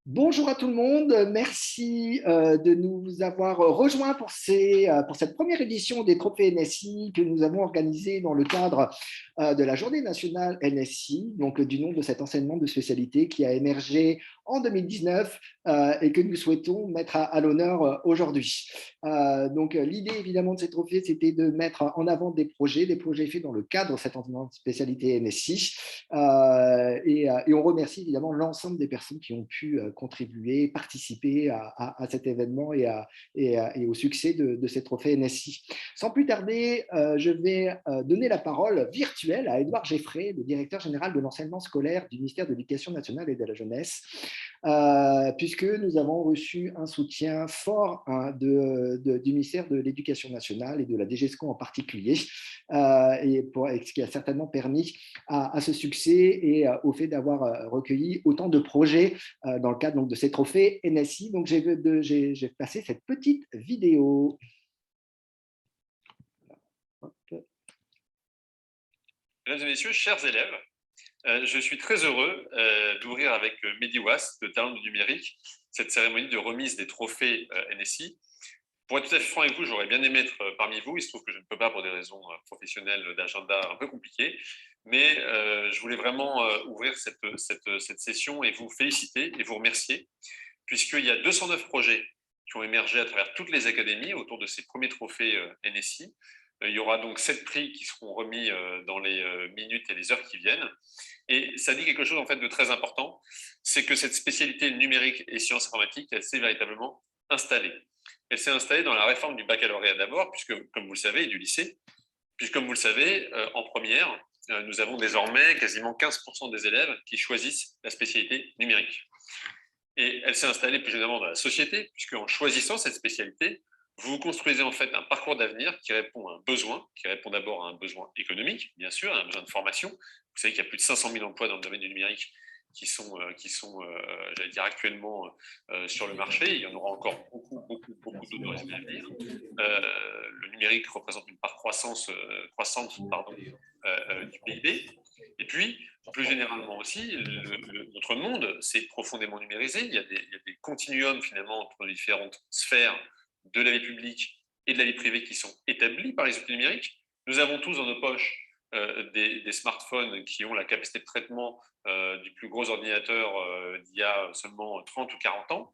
Bonjour à tout le monde, merci de nous avoir rejoints pour cette première édition des Trophées NSI que nous avons organisée dans le cadre de la Journée nationale NSI, donc du nom de cet enseignement de spécialité qui a émergé en 2019 et que nous souhaitons mettre à l'honneur aujourd'hui. Donc l'idée évidemment de ces trophées, c'était de mettre en avant des projets faits dans le cadre de cet enseignement de spécialité NSI et on remercie évidemment l'ensemble des personnes qui ont pu contribuer, participer à cet événement et au succès de ces trophées NSI. Sans plus tarder, je vais donner la parole virtuelle à Édouard Geffray, le directeur général de l'enseignement scolaire du ministère de l'Éducation nationale et de la jeunesse, puisque nous avons reçu un soutien fort du ministère de l'Éducation nationale et de la DGESCO en particulier, et ce qui a certainement permis à ce succès et au fait d'avoir recueilli autant de projets dans le cadre donc, de ces trophées NSI. Donc, j'ai passé cette petite vidéo. Mesdames et messieurs, chers élèves, je suis très heureux d'ouvrir avec Mediwas, de Talents du numérique, cette cérémonie de remise des trophées NSI. Pour être tout à fait franc avec vous, j'aurais bien aimé être parmi vous. Il se trouve que je ne peux pas pour des raisons professionnelles d'agenda un peu compliquées. Mais je voulais vraiment ouvrir cette session et vous féliciter et vous remercier, puisqu'il y a 209 projets qui ont émergé à travers toutes les académies autour de ces premiers trophées NSI. Il y aura donc 7 prix qui seront remis dans les minutes et les heures qui viennent. Et ça dit quelque chose en fait de très important, c'est que cette spécialité numérique et sciences informatiques, elle s'est véritablement installée. Elle s'est installée dans la réforme du baccalauréat d'abord, puisque, comme vous le savez, et du lycée, puisque, comme vous le savez, en première, nous avons désormais quasiment 15% des élèves qui choisissent la spécialité numérique. Et elle s'est installée plus généralement dans la société, puisque en choisissant cette spécialité, vous construisez en fait un parcours d'avenir qui répond à un besoin, qui répond d'abord à un besoin économique, bien sûr, à un besoin de formation. Vous savez qu'il y a plus de 500 000 emplois dans le domaine du numérique qui sont j'allais dire, actuellement sur le marché. Il y en aura encore beaucoup d'autres dans les années à venir. Le numérique représente une part croissante du PIB. Et puis, plus généralement aussi, notre monde s'est profondément numérisé. Il y a des continuums finalement entre les différentes sphères de la vie publique et de la vie privée qui sont établis par les outils numériques. Nous avons tous dans nos poches des smartphones qui ont la capacité de traitement du plus gros ordinateur d'il y a seulement 30 ou 40 ans.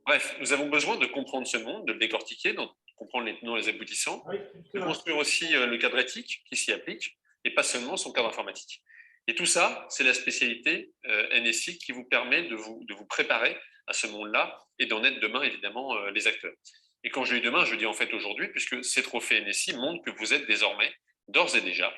Bref, nous avons besoin de comprendre ce monde, de le décortiquer, de comprendre les tenants et les aboutissants, de construire aussi le cadre éthique qui s'y applique, et pas seulement son cadre informatique. Et tout ça, c'est la spécialité NSI qui vous permet de vous préparer à ce monde-là et d'en être demain, évidemment, les acteurs. Et quand je dis demain, je dis en fait aujourd'hui, puisque ces trophées NSI montrent que vous êtes désormais, d'ores et déjà,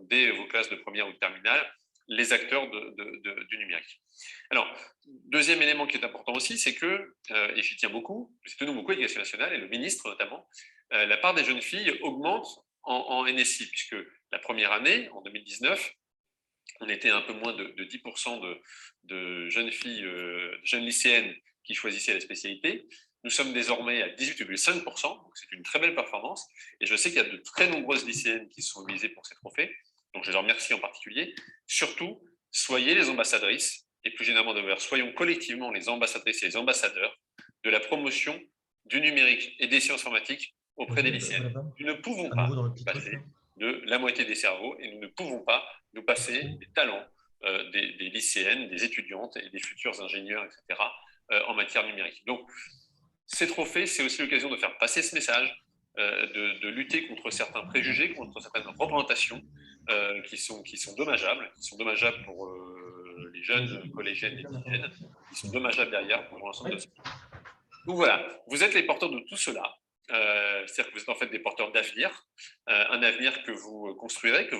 dès vos classes de première ou de terminale, les acteurs du numérique. Alors, deuxième élément qui est important aussi, c'est que, et j'y tiens beaucoup, c'est tenu beaucoup à l'Éducation nationale et le ministre notamment, la part des jeunes filles augmente en NSI, puisque la première année, en 2019, on était un peu moins de 10% de jeunes filles, de jeunes lycéennes qui choisissaient la spécialité. Nous sommes désormais à 18,5%, donc c'est une très belle performance. Et je sais qu'il y a de très nombreuses lycéennes qui se sont mobilisées pour ces trophées, donc je les remercie en particulier. Surtout, soyez les ambassadrices, et plus généralement d'ailleurs, soyons collectivement les ambassadrices et les ambassadeurs de la promotion du numérique et des sciences informatiques auprès des lycéennes. Nous ne pouvons pas passer de la moitié des cerveaux et nous ne pouvons pas nous passer des talents des lycéennes, des étudiantes et des futurs ingénieurs, etc., en matière numérique. Donc, ces trophées, c'est aussi l'occasion de faire passer ce message, de lutter contre certains préjugés, contre certaines représentations qui sont dommageables pour les jeunes collégiennes et lycéennes, qui sont dommageables derrière pour l'ensemble de ce pays. Donc voilà, vous êtes les porteurs de tout cela. C'est-à-dire que vous êtes en fait des porteurs d'avenir, un avenir que vous construirez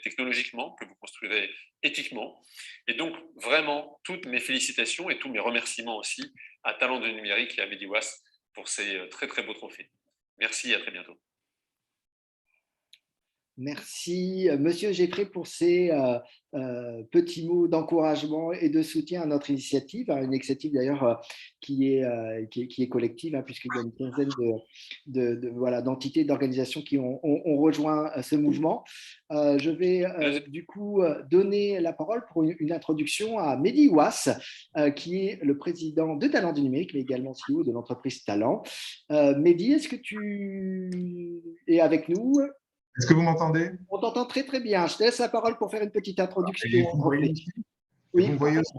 technologiquement, que vous construirez éthiquement. Et donc, vraiment, toutes mes félicitations et tous mes remerciements aussi à Talents du numérique et à Mediwas pour ces très très beaux trophées. Merci et à très bientôt. Merci, Monsieur Geffrey, pour ces petits mots d'encouragement et de soutien à notre initiative, une initiative d'ailleurs qui est collective, puisqu'il y a une quinzaine voilà, d'entités, d'organisations qui ont rejoint ce mouvement. Je vais du coup donner la parole pour une introduction à Mehdi Ouass, qui est le président de Talent du numérique, mais également CEO de l'entreprise Talent. Mehdi, est-ce que tu es avec nous? Est-ce que vous m'entendez? On t'entend très très bien. Je te laisse la parole pour faire une petite Et introduction. vous me voyez aussi? Et vous Oui, me voyez aussi?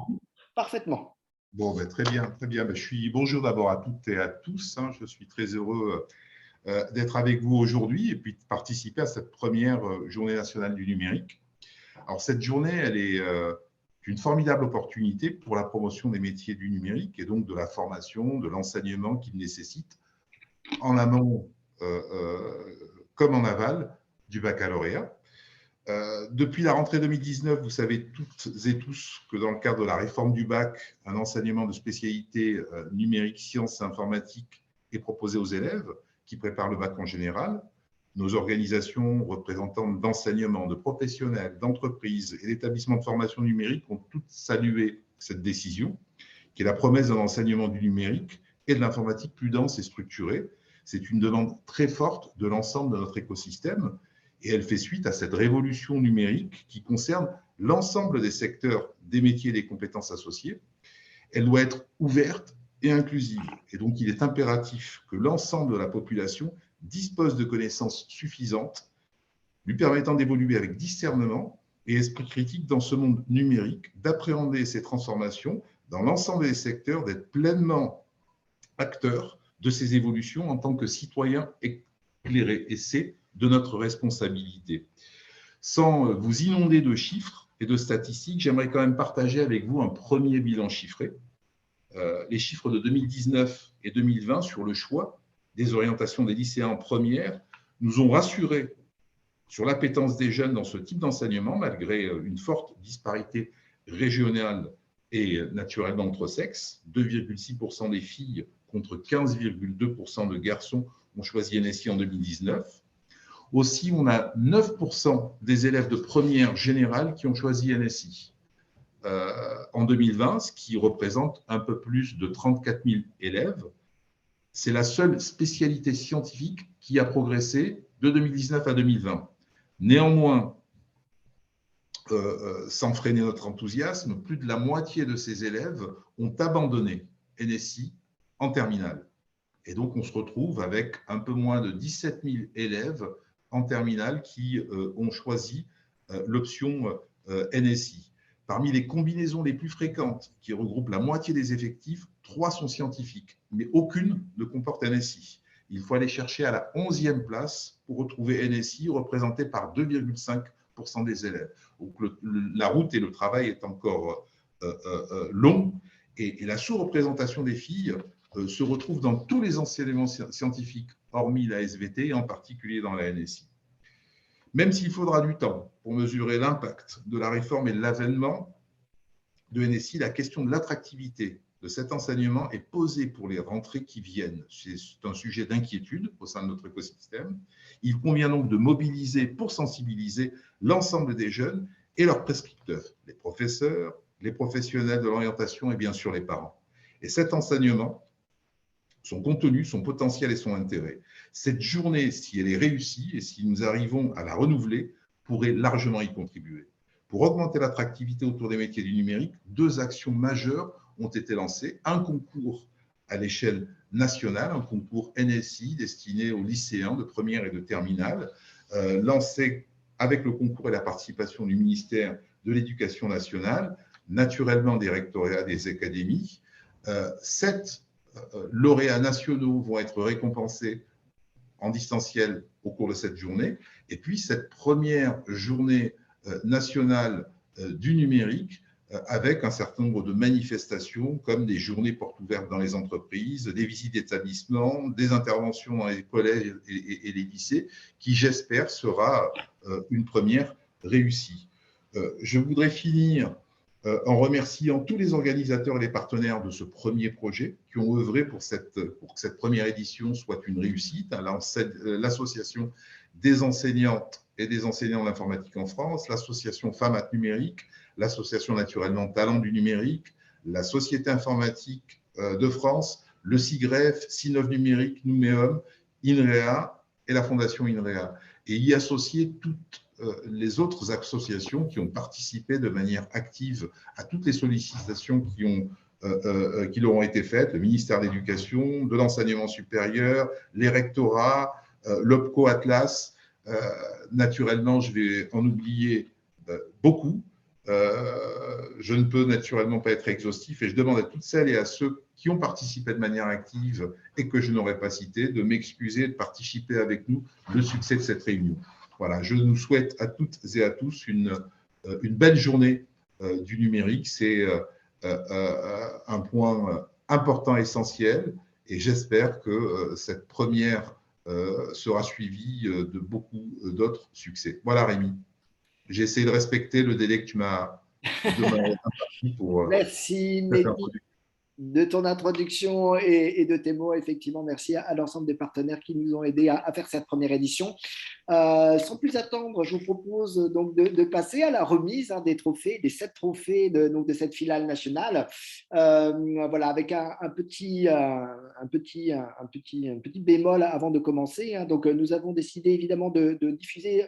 parfaitement. Bon, ben, très bien, très bien. Ben, bonjour d'abord à toutes et à tous. Je suis très heureux d'être avec vous aujourd'hui et puis de participer à cette première journée nationale du numérique. Alors, cette journée, elle est une formidable opportunité pour la promotion des métiers du numérique et donc de la formation, de l'enseignement qu'il nécessite en amont comme en aval du baccalauréat. Depuis la rentrée 2019, vous savez toutes et tous que dans le cadre de la réforme du bac, un enseignement de spécialité numérique, sciences et informatique est proposé aux élèves qui préparent le bac en général. Nos organisations représentantes d'enseignement, de professionnels, d'entreprises et d'établissements de formation numérique ont toutes salué cette décision, qui est la promesse d'un enseignement du numérique et de l'informatique plus dense et structurée. C'est une demande très forte de l'ensemble de notre écosystème. Et elle fait suite à cette révolution numérique qui concerne l'ensemble des secteurs, des métiers et des compétences associées. Elle doit être ouverte et inclusive. Et donc, il est impératif que l'ensemble de la population dispose de connaissances suffisantes, lui permettant d'évoluer avec discernement et esprit critique dans ce monde numérique, d'appréhender ces transformations dans l'ensemble des secteurs, d'être pleinement acteur de ces évolutions en tant que citoyen éclairé. Et c'est de notre responsabilité. Sans vous inonder de chiffres et de statistiques, j'aimerais quand même partager avec vous un premier bilan chiffré. Les chiffres de 2019 et 2020 sur le choix des orientations des lycéens en première nous ont rassurés sur l'appétence des jeunes dans ce type d'enseignement, malgré une forte disparité régionale et naturelle entre sexes. 2,6% des filles contre 15,2% de garçons ont choisi NSI en 2019. Aussi, on a 9% des élèves de première générale qui ont choisi NSI en 2020, ce qui représente un peu plus de 34 000 élèves. C'est la seule spécialité scientifique qui a progressé de 2019 à 2020. Néanmoins, sans freiner notre enthousiasme, plus de la moitié de ces élèves ont abandonné NSI en terminale. Et donc, on se retrouve avec un peu moins de 17 000 élèves en terminale qui ont choisi l'option NSI. Parmi les combinaisons les plus fréquentes, qui regroupent la moitié des effectifs, 3 sont scientifiques, mais aucune ne comporte NSI. Il faut aller chercher à la 11e place pour retrouver NSI, représenté par 2,5% des élèves. Donc, la route et le travail est encore long, et la sous-représentation des filles se retrouve dans tous les enseignements scientifiques, hormis la SVT, et en particulier dans la NSI. Même s'il faudra du temps pour mesurer l'impact de la réforme et de l'avènement de NSI, la question de l'attractivité de cet enseignement est posée pour les rentrées qui viennent. C'est un sujet d'inquiétude au sein de notre écosystème. Il convient donc de mobiliser pour sensibiliser l'ensemble des jeunes et leurs prescripteurs, les professeurs, les professionnels de l'orientation et bien sûr les parents. Et cet enseignement, son contenu, son potentiel et son intérêt. Cette journée, si elle est réussie et si nous arrivons à la renouveler, pourrait largement y contribuer. Pour augmenter l'attractivité autour des métiers du numérique, 2 actions majeures ont été lancées. Un concours à l'échelle nationale, un concours NSI destiné aux lycéens de première et de terminale, lancé avec le concours et la participation du ministère de l'Éducation nationale, naturellement des rectorats, des académies. 7 lauréats nationaux vont être récompensés en distanciel au cours de cette journée. Et puis, cette première journée nationale du numérique avec un certain nombre de manifestations comme des journées portes ouvertes dans les entreprises, des visites d'établissements, des interventions dans les collèges et les lycées, qui, j'espère, sera une première réussie. Je voudrais finir en remerciant tous les organisateurs et les partenaires de ce premier projet qui ont œuvré pour que cette première édition soit une réussite. L'association des enseignantes et des enseignants d'informatique en France, l'association Femmes Numérique, l'association naturellement Talents du numérique, la Société informatique de France, le SIGREF, Sinov Numérique, Nouméum, INREA et la Fondation INREA. Et y associer toutes les autres associations qui ont participé de manière active à toutes les sollicitations qui leur ont été faites, le ministère de l'Éducation, de l'Enseignement supérieur, les rectorats, l'OPCO Atlas. Naturellement, je vais en oublier beaucoup. Je ne peux naturellement pas être exhaustif et je demande à toutes celles et à ceux qui ont participé de manière active et que je n'aurais pas cité de m'excuser de participer avec nous le succès de cette réunion. Voilà, je nous souhaite à toutes et à tous une belle journée du numérique. C'est un point important, essentiel, et j'espère que cette première sera suivie de beaucoup d'autres succès. Voilà, Rémi. J'ai essayé de respecter le délai que tu m'as imparti pour Merci, cette Mehdi, introduction. de ton introduction et de tes mots. Effectivement, merci à l'ensemble des partenaires qui nous ont aidés à faire cette première édition. Sans plus attendre, je vous propose donc de passer à la remise des trophées, des 7 trophées de cette finale nationale. Voilà, avec un petit bémol avant de commencer. Donc, nous avons décidé évidemment de diffuser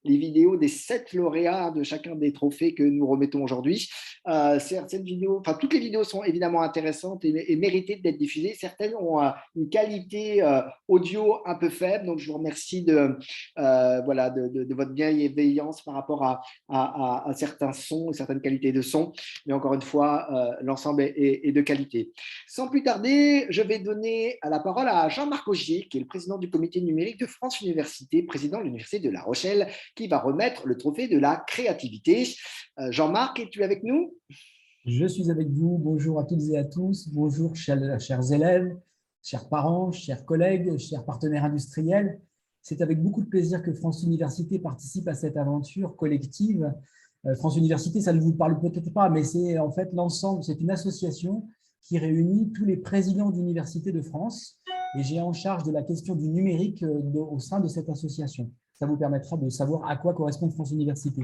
les vidéos des 7 lauréats de chacun des trophées que nous remettons aujourd'hui. Toutes les vidéos sont évidemment intéressantes et méritées d'être diffusées. Certaines ont une qualité audio un peu faible, donc je vous remercie de votre bienveillance par rapport à certains sons, certaines qualités de son, mais encore une fois, l'ensemble est de qualité. Sans plus tarder, je vais donner la parole à Jean-Marc Augier, qui est le président du comité numérique de France Université, président de l'Université de La Rochelle, qui va remettre le trophée de la créativité. Jean-Marc, es-tu avec nous? Je suis avec vous. Bonjour à toutes et à tous. Bonjour, chers élèves, chers parents, chers collègues, chers partenaires industriels. C'est avec beaucoup de plaisir que France Université participe à cette aventure collective. France Université, ça ne vous parle peut-être pas, mais c'est en fait l'ensemble, c'est une association qui réunit tous les présidents d'universités de France. Et j'ai en charge de la question du numérique au sein de cette association. Ça vous permettra de savoir à quoi correspond France Université.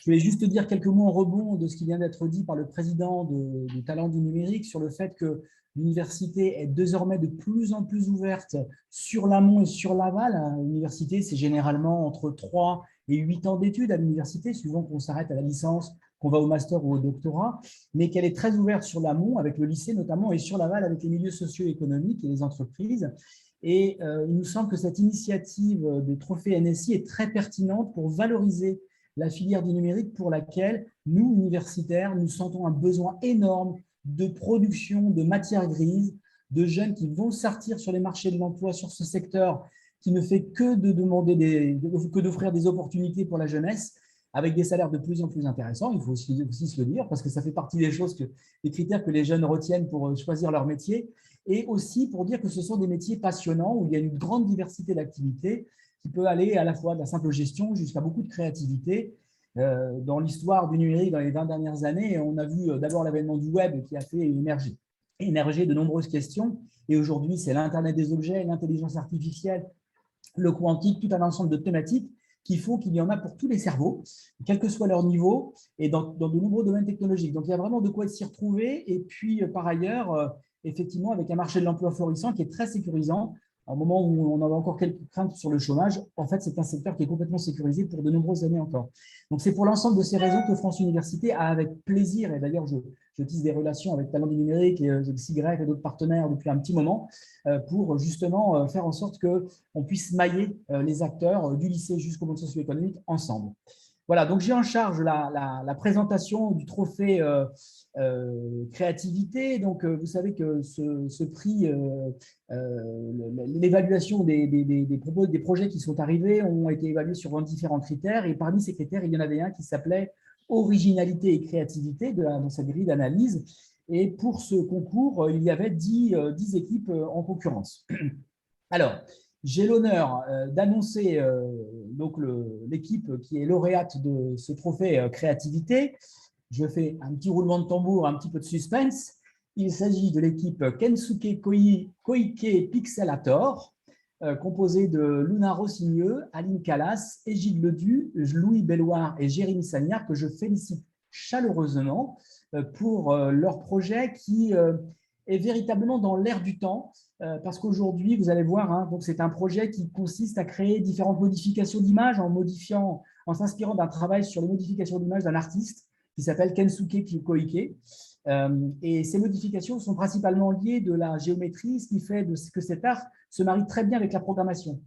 Je vais juste dire quelques mots en rebond de ce qui vient d'être dit par le président du Talent du numérique sur le fait que l'université est désormais de plus en plus ouverte sur l'amont et sur l'aval. L'université, c'est généralement entre 3 et 8 ans d'études à l'université, suivant qu'on s'arrête à la licence, qu'on va au master ou au doctorat, mais qu'elle est très ouverte sur l'amont, avec le lycée notamment, et sur l'aval avec les milieux socio-économiques et les entreprises. Et il nous semble que cette initiative de trophée NSI est très pertinente pour valoriser la filière du numérique pour laquelle nous, universitaires, nous sentons un besoin énorme de production de matières grises, de jeunes qui vont sortir sur les marchés de l'emploi sur ce secteur qui ne fait que d'offrir des opportunités pour la jeunesse avec des salaires de plus en plus intéressants. Il faut aussi se le dire parce que ça fait partie des choses, des critères que les jeunes retiennent pour choisir leur métier, et aussi pour dire que ce sont des métiers passionnants où il y a une grande diversité d'activités qui peut aller à la fois de la simple gestion jusqu'à beaucoup de créativité. Dans l'histoire du numérique, dans les 20 dernières années, on a vu d'abord l'avènement du web qui a fait émerger de nombreuses questions. Et aujourd'hui, c'est l'Internet des objets, l'intelligence artificielle, le quantique, tout un ensemble de thématiques qui font qu'il y en a pour tous les cerveaux, quel que soit leur niveau, et dans de nombreux domaines technologiques. Donc, il y a vraiment de quoi s'y retrouver. Et puis, par ailleurs, effectivement, avec un marché de l'emploi florissant qui est très sécurisant, au moment où on avait encore quelques craintes sur le chômage, en fait, c'est un secteur qui est complètement sécurisé pour de nombreuses années encore. Donc, c'est pour l'ensemble de ces raisons que France Université a avec plaisir, et d'ailleurs, je tisse des relations avec Talent du numérique et SIGREF et d'autres partenaires depuis un petit moment, pour justement faire en sorte qu'on puisse mailler les acteurs du lycée jusqu'au monde socio-économique ensemble. Voilà, donc j'ai en charge la présentation du trophée créativité. Donc, vous savez que ce prix, l'évaluation des projets qui sont arrivés ont été évalués sur différents critères. Et parmi ces critères, il y en avait un qui s'appelait originalité et créativité dans cette grille d'analyse. Et pour ce concours, il y avait 10 équipes en concurrence. Alors, j'ai l'honneur d'annoncer l'équipe qui est lauréate de ce trophée créativité. Je fais un petit roulement de tambour, un petit peu de suspense. Il s'agit de l'équipe Kensuke Koike Pixelator. composée de Luna Rossigneux, Aline Calas, Égide Ledu, Louis Belloir et Jérémy Sagnard, que je félicite chaleureusement pour leur projet qui est véritablement dans l'air du temps, parce qu'aujourd'hui, vous allez voir, hein, donc c'est un projet qui consiste à créer différentes modifications d'images en s'inspirant d'un travail sur les modifications d'images d'un artiste qui s'appelle Kensuke Koike. Et ces modifications sont principalement liées de la géométrie, ce qui fait que cet art se marie très bien avec la programmation.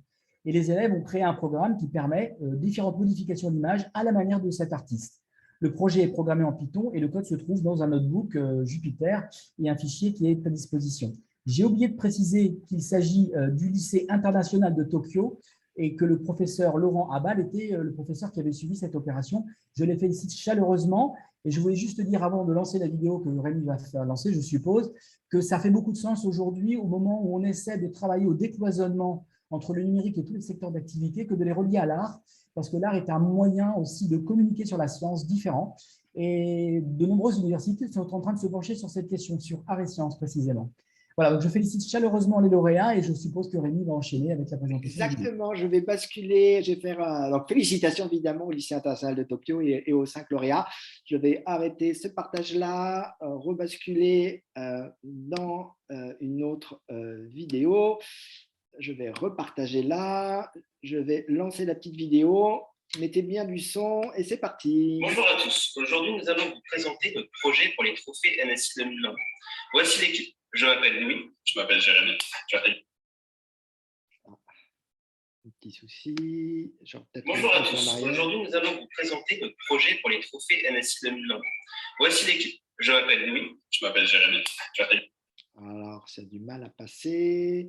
Et les élèves ont créé un programme qui permet différentes modifications d'images à la manière de cet artiste. Le projet est programmé en Python et le code se trouve dans un notebook Jupyter et un fichier qui est à disposition. J'ai oublié de préciser qu'il s'agit du lycée international de Tokyo et que le professeur Laurent Abal était le professeur qui avait suivi cette opération. Je les félicite chaleureusement. Et je voulais juste dire, avant de lancer la vidéo que Rémi va faire lancer, je suppose, que ça fait beaucoup de sens aujourd'hui, au moment où on essaie de travailler au décloisonnement entre le numérique et tous les secteurs d'activité, que de les relier à l'art, parce que l'art est un moyen aussi de communiquer sur la science différent. Et de nombreuses universités sont en train de se pencher sur cette question, sur art et sciences précisément. Voilà, donc je félicite chaleureusement les lauréats et je suppose que Rémi va enchaîner avec la présentation. Exactement, je vais basculer, je vais faire, alors félicitations évidemment au lycée international de Tokyo et aux 5 lauréats. Je vais arrêter ce partage-là, rebasculer dans une autre vidéo. Je vais repartager là, je vais lancer la petite vidéo. Mettez bien du son et c'est parti. Bonjour à tous, aujourd'hui nous allons vous présenter notre projet pour les trophées NSI 2020. Voici l'équipe. Je m'appelle Louis. Je m'appelle Jérémy. Un petit souci. Bonjour à tous. Aujourd'hui, nous allons vous présenter notre projet pour les trophées NSI 2020. Voici l'équipe. Je m'appelle Louis. Je m'appelle Jérémy. Alors, c'est du mal à passer.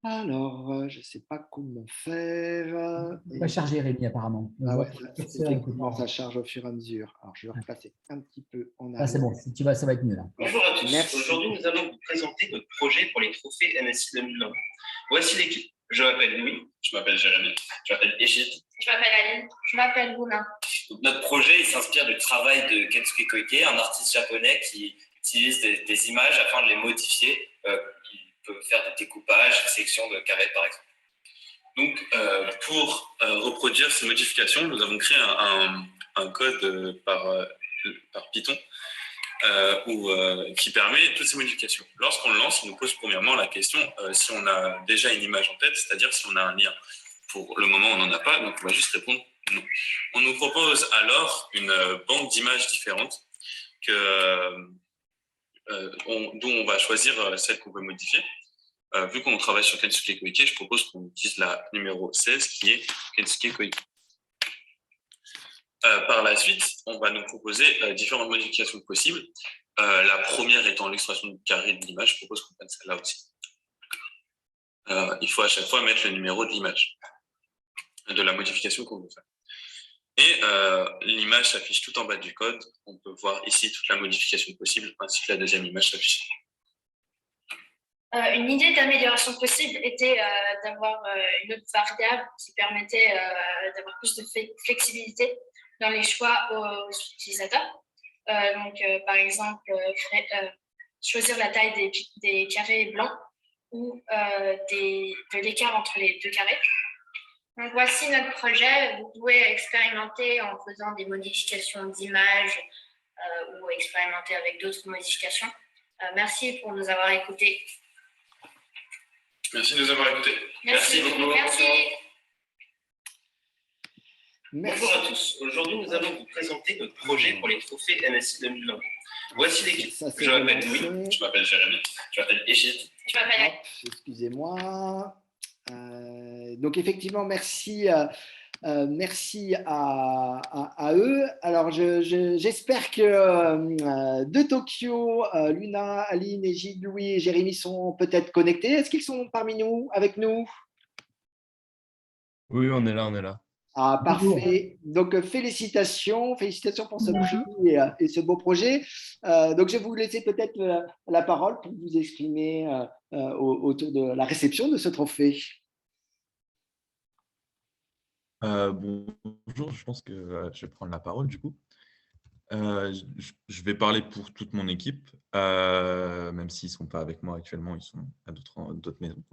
Alors, je ne sais pas comment faire. Il va charger, Rémi, apparemment. Ah ouais, effectivement, ça charge au fur et à mesure. Alors, je vais replacer un petit peu en arrière. Ah, c'est bon, ça va être mieux là. Bonjour à tous. Aujourd'hui, nous allons vous présenter notre projet pour les trophées NSI 2020. Voici l'équipe. Je m'appelle Louis. Je m'appelle Jérémy. Je m'appelle Égide. Je m'appelle Aline. Je m'appelle Luna. Notre projet s'inspire du travail de Kensuke Koike, un artiste japonais qui utilise des images afin de les modifier. Il peut faire des découpages, des sections de carrés, par exemple. Donc, pour reproduire ces modifications, nous avons créé un code par Python qui permet toutes ces modifications. Lorsqu'on le lance, il nous pose premièrement la question si on a déjà une image en tête, c'est-à-dire si on a un lien. Pour le moment, on n'en a pas, donc on va juste répondre non. On nous propose alors une banque d'images différentes dont on va choisir celle qu'on veut modifier. Vu qu'on travaille sur Kensuke Koike, je propose qu'on utilise la numéro 16 qui est Kensuke Koike. Par la suite, on va nous proposer différentes modifications possibles. La première étant l'extraction du carré de l'image. Je propose qu'on prenne celle-là aussi. Il faut à chaque fois mettre le numéro de l'image, de la modification qu'on veut faire. Et l'image s'affiche tout en bas du code. On peut voir ici toute la modification possible, ainsi que la deuxième image s'affiche. Une idée d'amélioration possible était d'avoir une autre variable qui permettait d'avoir plus de flexibilité dans les choix aux utilisateurs. Par exemple, choisir la taille des carrés blancs ou de l'écart entre les deux carrés. Donc, voici notre projet. Vous pouvez expérimenter en faisant des modifications d'images ou expérimenter avec d'autres modifications. Merci pour nous avoir écoutés. Merci de nous avoir écoutés. Merci beaucoup. Merci. Bonjour à tous. Aujourd'hui, nous allons vous présenter notre projet pour les trophées NSI 2020. Voici l'équipe. Je m'appelle Louis. Je m'appelle Jérémy. Je m'appelle Égide. Je m'appelle. Excusez-moi. Donc effectivement, merci à eux. Alors j'espère que de Tokyo, Luna, Aline, Égide, Louis et Jérémy sont peut-être connectés. Est-ce qu'ils sont parmi nous, avec nous? Oui, on est là, on est là. Ah, parfait. Donc, félicitations pour ce prix et ce beau projet. Donc, je vais vous laisser peut-être la parole pour vous exprimer autour de la réception de ce trophée. Bonjour, je pense que je vais prendre la parole du coup. Je vais parler pour toute mon équipe, même s'ils ne sont pas avec moi actuellement, ils sont à d'autres maisons.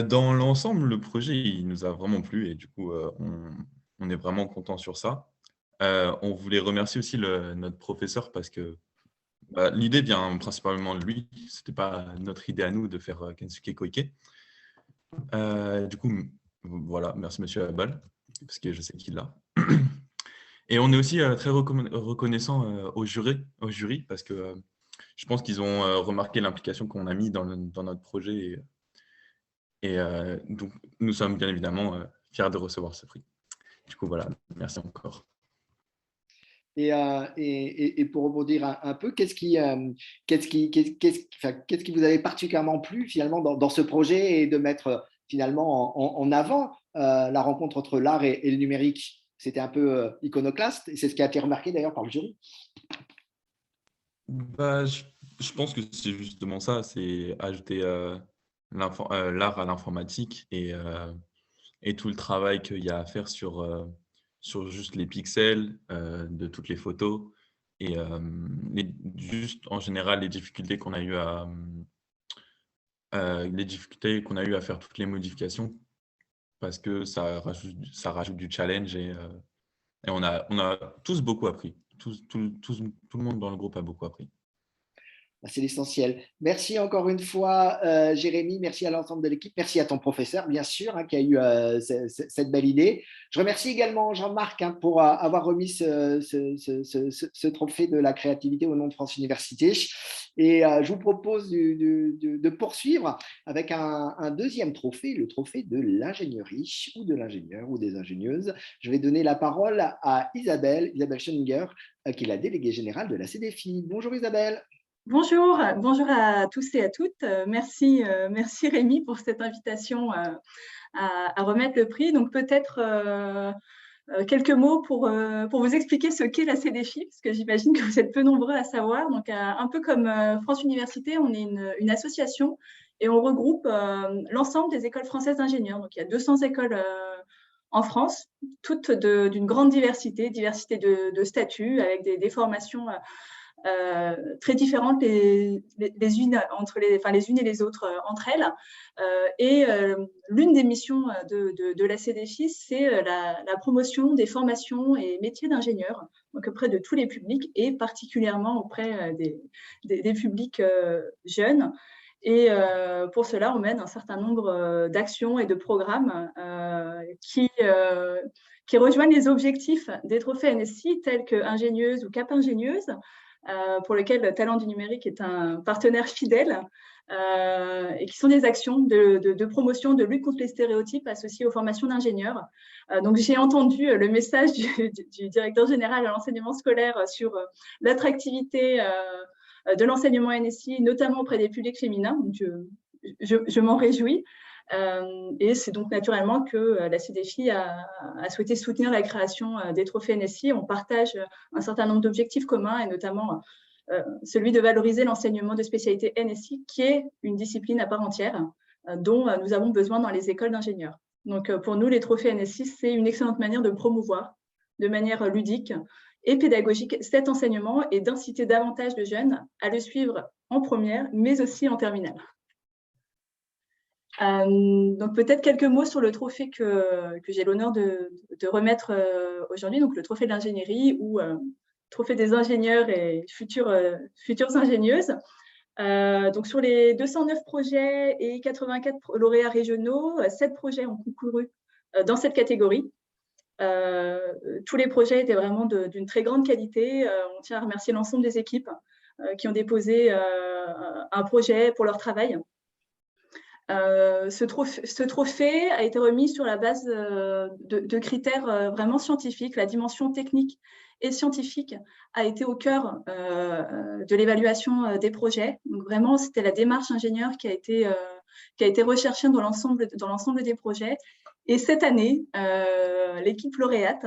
Dans l'ensemble, le projet, il nous a vraiment plu et du coup, on est vraiment content sur ça. On voulait remercier aussi notre professeur parce que l'idée vient principalement de lui. Ce n'était pas notre idée à nous de faire Kensuke Koike. Du coup, voilà, merci Monsieur Abal, parce que je sais qu'il l'a. Et on est aussi très reconnaissant au jury, parce que je pense qu'ils ont remarqué l'implication qu'on a mis dans notre projet. Donc, nous sommes bien évidemment fiers de recevoir ce prix. Du coup, voilà, merci encore. Et pour rebondir un peu, qu'est-ce qui vous avait particulièrement plu finalement dans ce projet et de mettre finalement en avant la rencontre entre l'art et le numérique? C'était un peu iconoclaste et c'est ce qui a été remarqué d'ailleurs par le jury. Je pense que c'est justement ça, c'est ajouter l'art à l'informatique et tout le travail qu'il y a à faire sur juste les pixels de toutes les photos et juste en général les difficultés qu'on a eu à faire toutes les modifications parce que ça rajoute du challenge et on a tous beaucoup appris. Tout le monde dans le groupe a beaucoup appris. C'est l'essentiel. Merci encore une fois, Jérémy. Merci à l'ensemble de l'équipe. Merci à ton professeur, bien sûr, qui a eu cette belle idée. Je remercie également Jean-Marc pour avoir remis ce trophée de la créativité au nom de France Université. Et je vous propose de poursuivre avec un deuxième trophée, le trophée de l'ingénierie ou de l'ingénieur ou des ingénieuses. Je vais donner la parole à Isabelle Schoeninger, qui est la déléguée générale de la CDFI. Bonjour Isabelle. Bonjour à tous et à toutes. Merci Rémi pour cette invitation à remettre le prix. Donc peut-être quelques mots pour vous expliquer ce qu'est la CDFI, parce que j'imagine que vous êtes peu nombreux à savoir. Donc un peu comme France Université, on est une association et on regroupe l'ensemble des écoles françaises d'ingénieurs. Donc il y a 200 écoles en France, toutes d'une grande diversité de statuts, avec des formations très différentes les unes et les autres entre elles. Et l'une des missions de la CDFI, c'est la promotion des formations et métiers d'ingénieurs, donc auprès de tous les publics et particulièrement auprès des publics jeunes. Et pour cela, on mène un certain nombre d'actions et de programmes qui rejoignent les objectifs des trophées NSI, tels que Ingénieuse ou Cap Ingénieuse, pour lequel Talent du numérique est un partenaire fidèle, et qui sont des actions de promotion, de lutte contre les stéréotypes associés aux formations d'ingénieurs. Donc, j'ai entendu le message du directeur général à l'enseignement scolaire sur l'attractivité de l'enseignement NSI, notamment auprès des publics féminins. Donc, je m'en réjouis. Et c'est donc naturellement que la CDFI a souhaité soutenir la création des trophées NSI. On partage un certain nombre d'objectifs communs et notamment celui de valoriser l'enseignement de spécialité NSI, qui est une discipline à part entière dont nous avons besoin dans les écoles d'ingénieurs. Donc pour nous, les trophées NSI, c'est une excellente manière de promouvoir de manière ludique et pédagogique cet enseignement et d'inciter davantage de jeunes à le suivre en première, mais aussi en terminale. Donc peut-être quelques mots sur le trophée que j'ai l'honneur de remettre aujourd'hui, donc le trophée de l'ingénierie ou trophée des ingénieurs et futures ingénieuses. Donc sur les 209 projets et 84 lauréats régionaux, 7 projets ont concouru dans cette catégorie. Tous les projets étaient vraiment d'une très grande qualité. On tient à remercier l'ensemble des équipes qui ont déposé un projet pour leur travail. Ce trophée a été remis sur la base de critères vraiment scientifiques. La dimension technique et scientifique a été au cœur de l'évaluation des projets. Donc vraiment, c'était la démarche ingénieure qui a été recherchée dans l'ensemble des projets. Et cette année, l'équipe lauréate,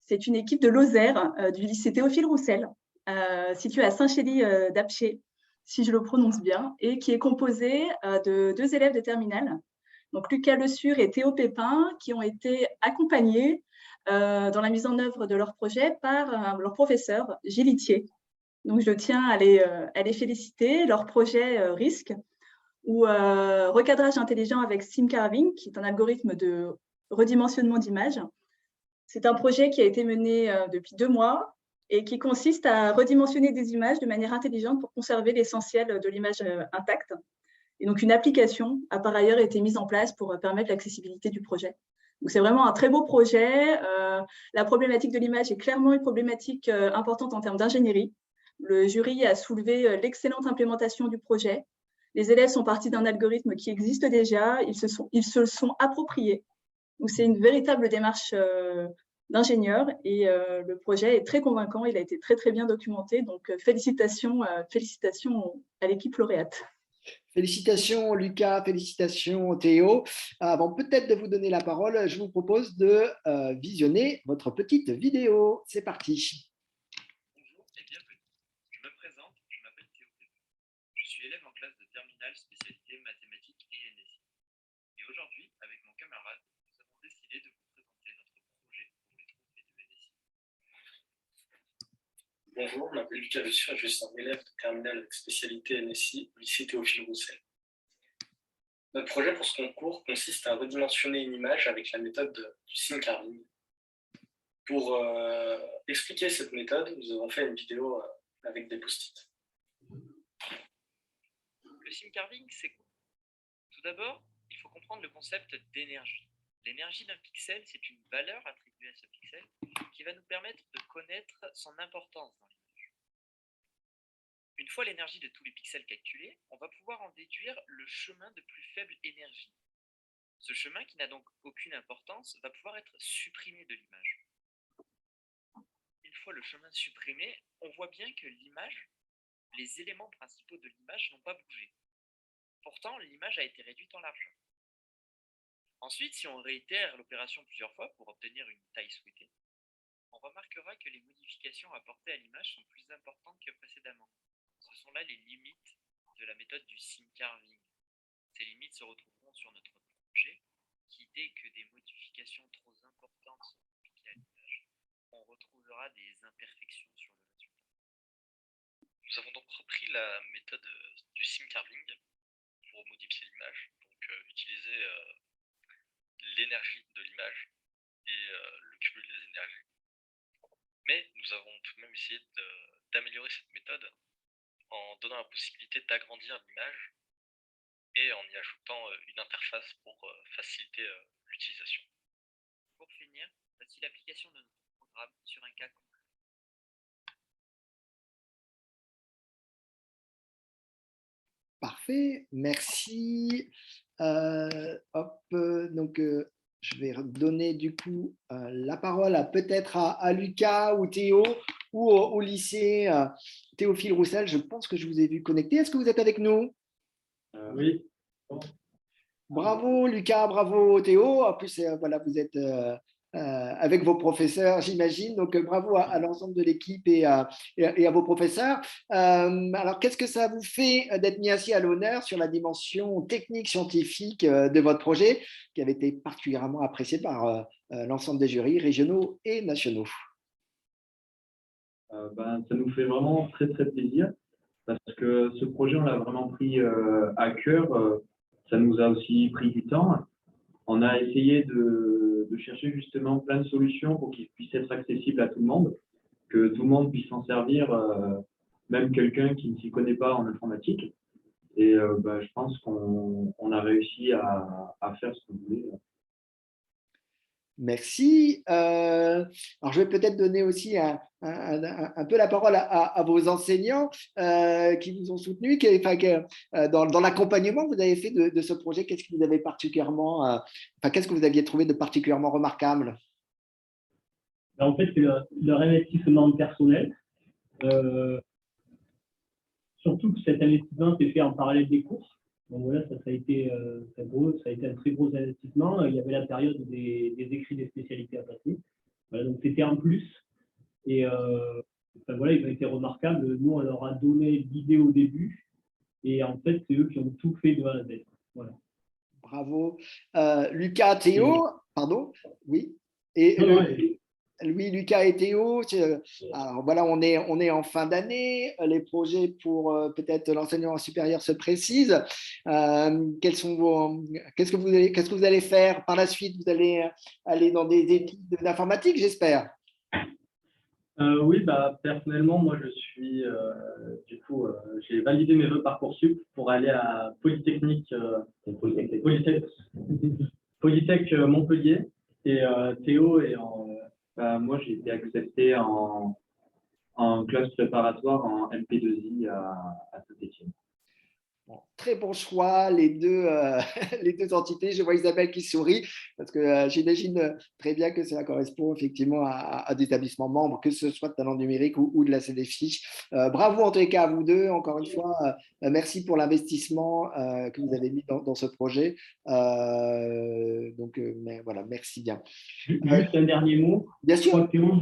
c'est une équipe de Lozère du lycée Théophile Roussel, située à Saint-Chély d'Apcher, si je le prononce bien, et qui est composé de 2 élèves de terminale, donc Lucas Le Sur et Théo Pépin, qui ont été accompagnés dans la mise en œuvre de leur projet par leur professeur, Gilles Itier. Donc je tiens à les féliciter. Leur projet RISC ou recadrage intelligent avec sim carving, qui est un algorithme de redimensionnement d'images. C'est un projet qui a été mené depuis 2 mois et qui consiste à redimensionner des images de manière intelligente pour conserver l'essentiel de l'image intacte. Et donc, une application a par ailleurs été mise en place pour permettre l'accessibilité du projet. Donc, c'est vraiment un très beau projet. La problématique de l'image est clairement une problématique importante en termes d'ingénierie. Le jury a soulevé l'excellente implémentation du projet. Les élèves sont partis d'un algorithme qui existe déjà. Ils se le sont appropriés. Donc, c'est une véritable démarche d'ingénieur et le projet est très convaincant. Il a été très, très bien documenté. Donc, félicitations à l'équipe lauréate. Félicitations Lucas, félicitations Théo. Avant peut-être de vous donner la parole, je vous propose de visionner votre petite vidéo. C'est parti. Bonjour et bienvenue. Je me présente, je m'appelle Théo. Je suis élève en classe de terminale spécialité mathématiques et NSI. Et aujourd'hui, avec mon camarade, nous avons décidé de vous présenter notre projet pour les trophées de NSI. Bonjour, je m'appelle Lucas Lussure, je suis un élève de terminale avec spécialité NSI au lycée Théophile Roussel. Notre projet pour ce concours consiste à redimensionner une image avec la méthode du sim carving. Pour expliquer cette méthode, nous avons fait une vidéo avec des post-it. Le sim carving, c'est quoi? Tout d'abord, il faut comprendre le concept d'énergie. L'énergie d'un pixel, c'est une valeur attribuée à ce pixel qui va nous permettre de connaître son importance dans l'image. Une fois l'énergie de tous les pixels calculée, on va pouvoir en déduire le chemin de plus faible énergie. Ce chemin, qui n'a donc aucune importance, va pouvoir être supprimé de l'image. Une fois le chemin supprimé, on voit bien que l'image, les éléments principaux de l'image n'ont pas bougé. Pourtant, l'image a été réduite en largeur. Ensuite, si on réitère l'opération plusieurs fois pour obtenir une taille souhaitée, on remarquera que les modifications apportées à l'image sont plus importantes que précédemment. Ce sont là les limites de la méthode du sim carving. Ces limites se retrouveront sur notre projet, qui dès que des modifications trop importantes sont appliquées à l'image, on retrouvera des imperfections sur le résultat. Nous avons donc repris la méthode du sim carving pour modifier l'image, donc utiliser l'énergie de l'image et le cumul des énergies. Mais nous avons tout de même essayé d'améliorer cette méthode en donnant la possibilité d'agrandir l'image et en y ajoutant une interface pour faciliter l'utilisation. Pour finir, voici l'application de notre programme sur un cas concret. Parfait, merci. Je vais donner du coup la parole peut-être à Lucas ou Théo ou au lycée Théophile Roussel. Je pense que je vous ai vu connecté. Est-ce que vous êtes avec nous? Oui. Bravo Lucas, bravo Théo. En plus, voilà, vous êtes avec vos professeurs, j'imagine. Donc, bravo à l'ensemble de l'équipe et à vos professeurs. Alors, qu'est-ce que ça vous fait d'être mis ainsi à l'honneur sur la dimension technique scientifique de votre projet, qui avait été particulièrement apprécié par l'ensemble des jurys régionaux et nationaux? Ça nous fait vraiment très, très plaisir parce que ce projet, on l'a vraiment pris à cœur. Ça nous a aussi pris du temps. On a essayé de chercher justement plein de solutions pour qu'il puisse être accessible à tout le monde, que tout le monde puisse s'en servir, même quelqu'un qui ne s'y connaît pas en informatique. Et je pense qu'on a réussi à faire ce qu'on voulait. Merci. Alors, je vais peut-être donner aussi un peu la parole à vos enseignants qui vous ont soutenu, dans l'accompagnement que vous avez fait de ce projet. Qu'est-ce que vous avez particulièrement, qu'est-ce que vous aviez trouvé de particulièrement remarquable? En fait, c'est leur investissement personnel. Surtout que cet investissement s'est fait en parallèle des cours. Donc voilà, ça a été un très gros investissement. Il y avait la période des écrits des spécialités à passer. Voilà, donc c'était en plus. Et voilà, ils ont été remarquables. Nous, on leur a donné l'idée au début. Et en fait, c'est eux qui ont tout fait de A à Z. Voilà. Bravo. Lucas, Théo, pardon? Oui. Louis, Lucas et Théo, alors voilà, on est en fin d'année. Les projets pour peut-être l'enseignement supérieur se précisent. Qu'est-ce que vous allez faire par la suite? Vous allez aller dans des études d'informatique, j'espère. Oui, personnellement, moi, je suis, j'ai validé mes vœux Parcoursup pour aller à Polytechnique, Polytech Montpellier. Et Théo moi, j'ai été accepté en classe préparatoire en MP2I à Saint-Étienne. Bon, très bon choix, les deux, les deux entités. Je vois Isabelle qui sourit parce que j'imagine très bien que cela correspond effectivement à des établissements membres, que ce soit de Talent Numérique ou de la CDFI. Bravo en tous les cas à vous deux. Encore une fois, merci pour l'investissement que vous avez mis dans ce projet. Mais voilà, merci bien. Juste un dernier mot. Bien sûr. Je crois que Théo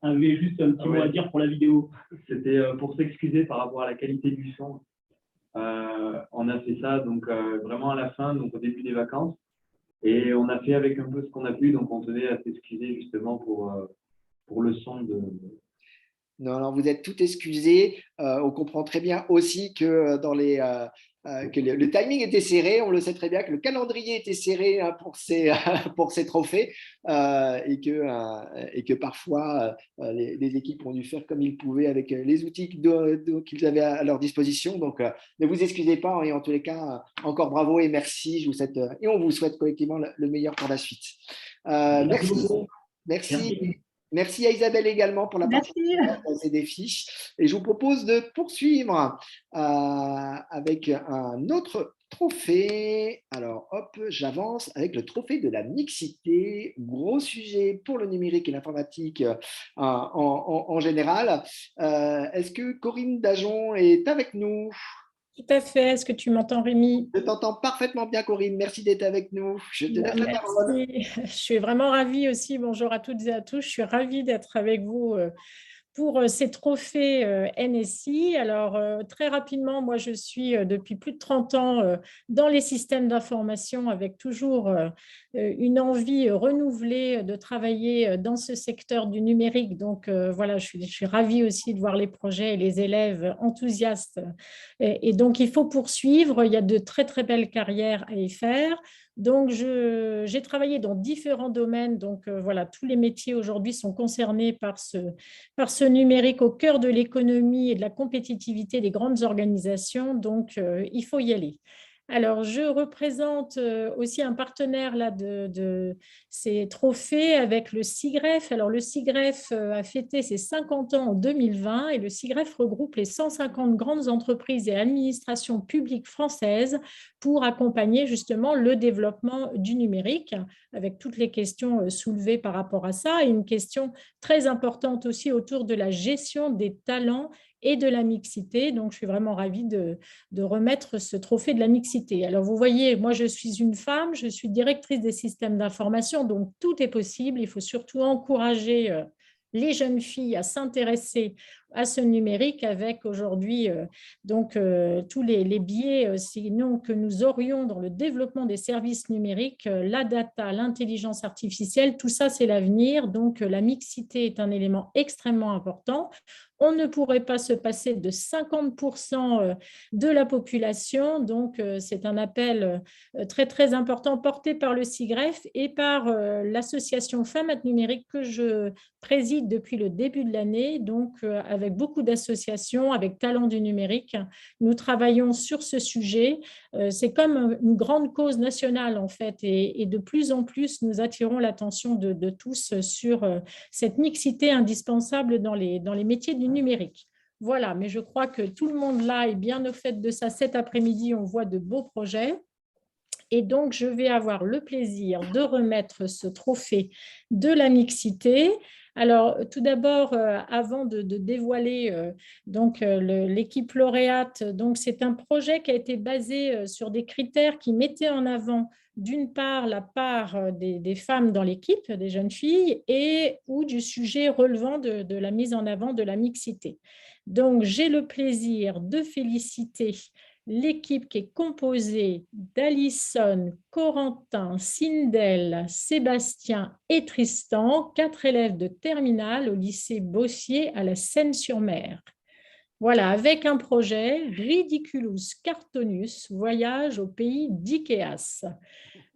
avait juste un petit mot à dire pour la vidéo. C'était pour s'excuser par rapport à la qualité du son. On a fait ça donc vraiment à la fin, donc au début des vacances, et on a fait avec un peu ce qu'on a pu, donc on tenait à s'excuser justement pour le son de. Non, vous êtes tout excusés. On comprend très bien aussi que que le timing était serré. On le sait très bien que le calendrier était serré pour ces trophées et que parfois les équipes ont dû faire comme ils pouvaient avec les outils qu'ils avaient à leur disposition. Donc, ne vous excusez pas et en tous les cas, encore bravo et merci. Je vous souhaite, et on vous souhaite collectivement le meilleur pour la suite. Merci. Merci à Isabelle également pour la participation à ces défis. Et je vous propose de poursuivre avec un autre trophée. Alors, hop, j'avance avec le trophée de la mixité. Gros sujet pour le numérique et l'informatique en général. Est-ce que Corinne Dajon est avec nous? Tout à fait. Est-ce que tu m'entends, Rémi? Je t'entends parfaitement bien, Corinne. Merci d'être avec nous. Je te laisse la parole. Je suis vraiment ravie aussi. Bonjour à toutes et à tous. Je suis ravie d'être avec vous pour ces trophées NSI. Alors, très rapidement, moi, je suis depuis plus de 30 ans dans les systèmes d'information avec toujours une envie renouvelée de travailler dans ce secteur du numérique. Donc, voilà, je suis ravie aussi de voir les projets et les élèves enthousiastes. Et donc, il faut poursuivre. Il y a de très, très belles carrières à y faire. Donc, j'ai travaillé dans différents domaines. Donc, voilà, tous les métiers aujourd'hui sont concernés par ce numérique au cœur de l'économie et de la compétitivité des grandes organisations. Donc, il faut y aller. Alors, je représente aussi un partenaire là, de ces trophées avec le SIGREF. Alors, le SIGREF a fêté ses 50 ans en 2020 et le SIGREF regroupe les 150 grandes entreprises et administrations publiques françaises pour accompagner justement le développement du numérique avec toutes les questions soulevées par rapport à ça et une question très importante aussi autour de la gestion des talents et de la mixité. Donc, je suis vraiment ravie de remettre ce trophée de la mixité. Alors, vous voyez, moi, je suis une femme, je suis directrice des systèmes d'information, donc tout est possible. Il faut surtout encourager les jeunes filles à s'intéresser à ce numérique avec aujourd'hui tous les biais sinon que nous aurions dans le développement des services numériques, la data, l'intelligence artificielle, tout ça c'est l'avenir. Donc la mixité est un élément extrêmement important. On ne pourrait pas se passer de 50% de la population, donc c'est un appel très très important porté par le SIGREF et par l'association Femmes Numérique que je préside depuis le début de l'année, donc avec beaucoup d'associations, avec Talent du numérique. Nous travaillons sur ce sujet. C'est comme une grande cause nationale en fait et de plus en plus nous attirons l'attention de tous sur cette mixité indispensable dans les métiers du numérique. Voilà, mais je crois que tout le monde là est bien au fait de ça. Cet après-midi, on voit de beaux projets. Et donc, je vais avoir le plaisir de remettre ce trophée de la mixité. Alors, tout d'abord, avant de dévoiler l'équipe lauréate, donc c'est un projet qui a été basé sur des critères qui mettaient en avant d'une part la part des femmes dans l'équipe, des jeunes filles, ou du sujet relevant de la mise en avant de la mixité. Donc, j'ai le plaisir de féliciter l'équipe qui est composée d'Alison, Corentin, Sindel, Sébastien et Tristan, 4 élèves de terminale au lycée Bossier à la Seine-sur-Mer. Voilà, avec un projet Ridiculus Cartonus, voyage au pays d'Ikeas.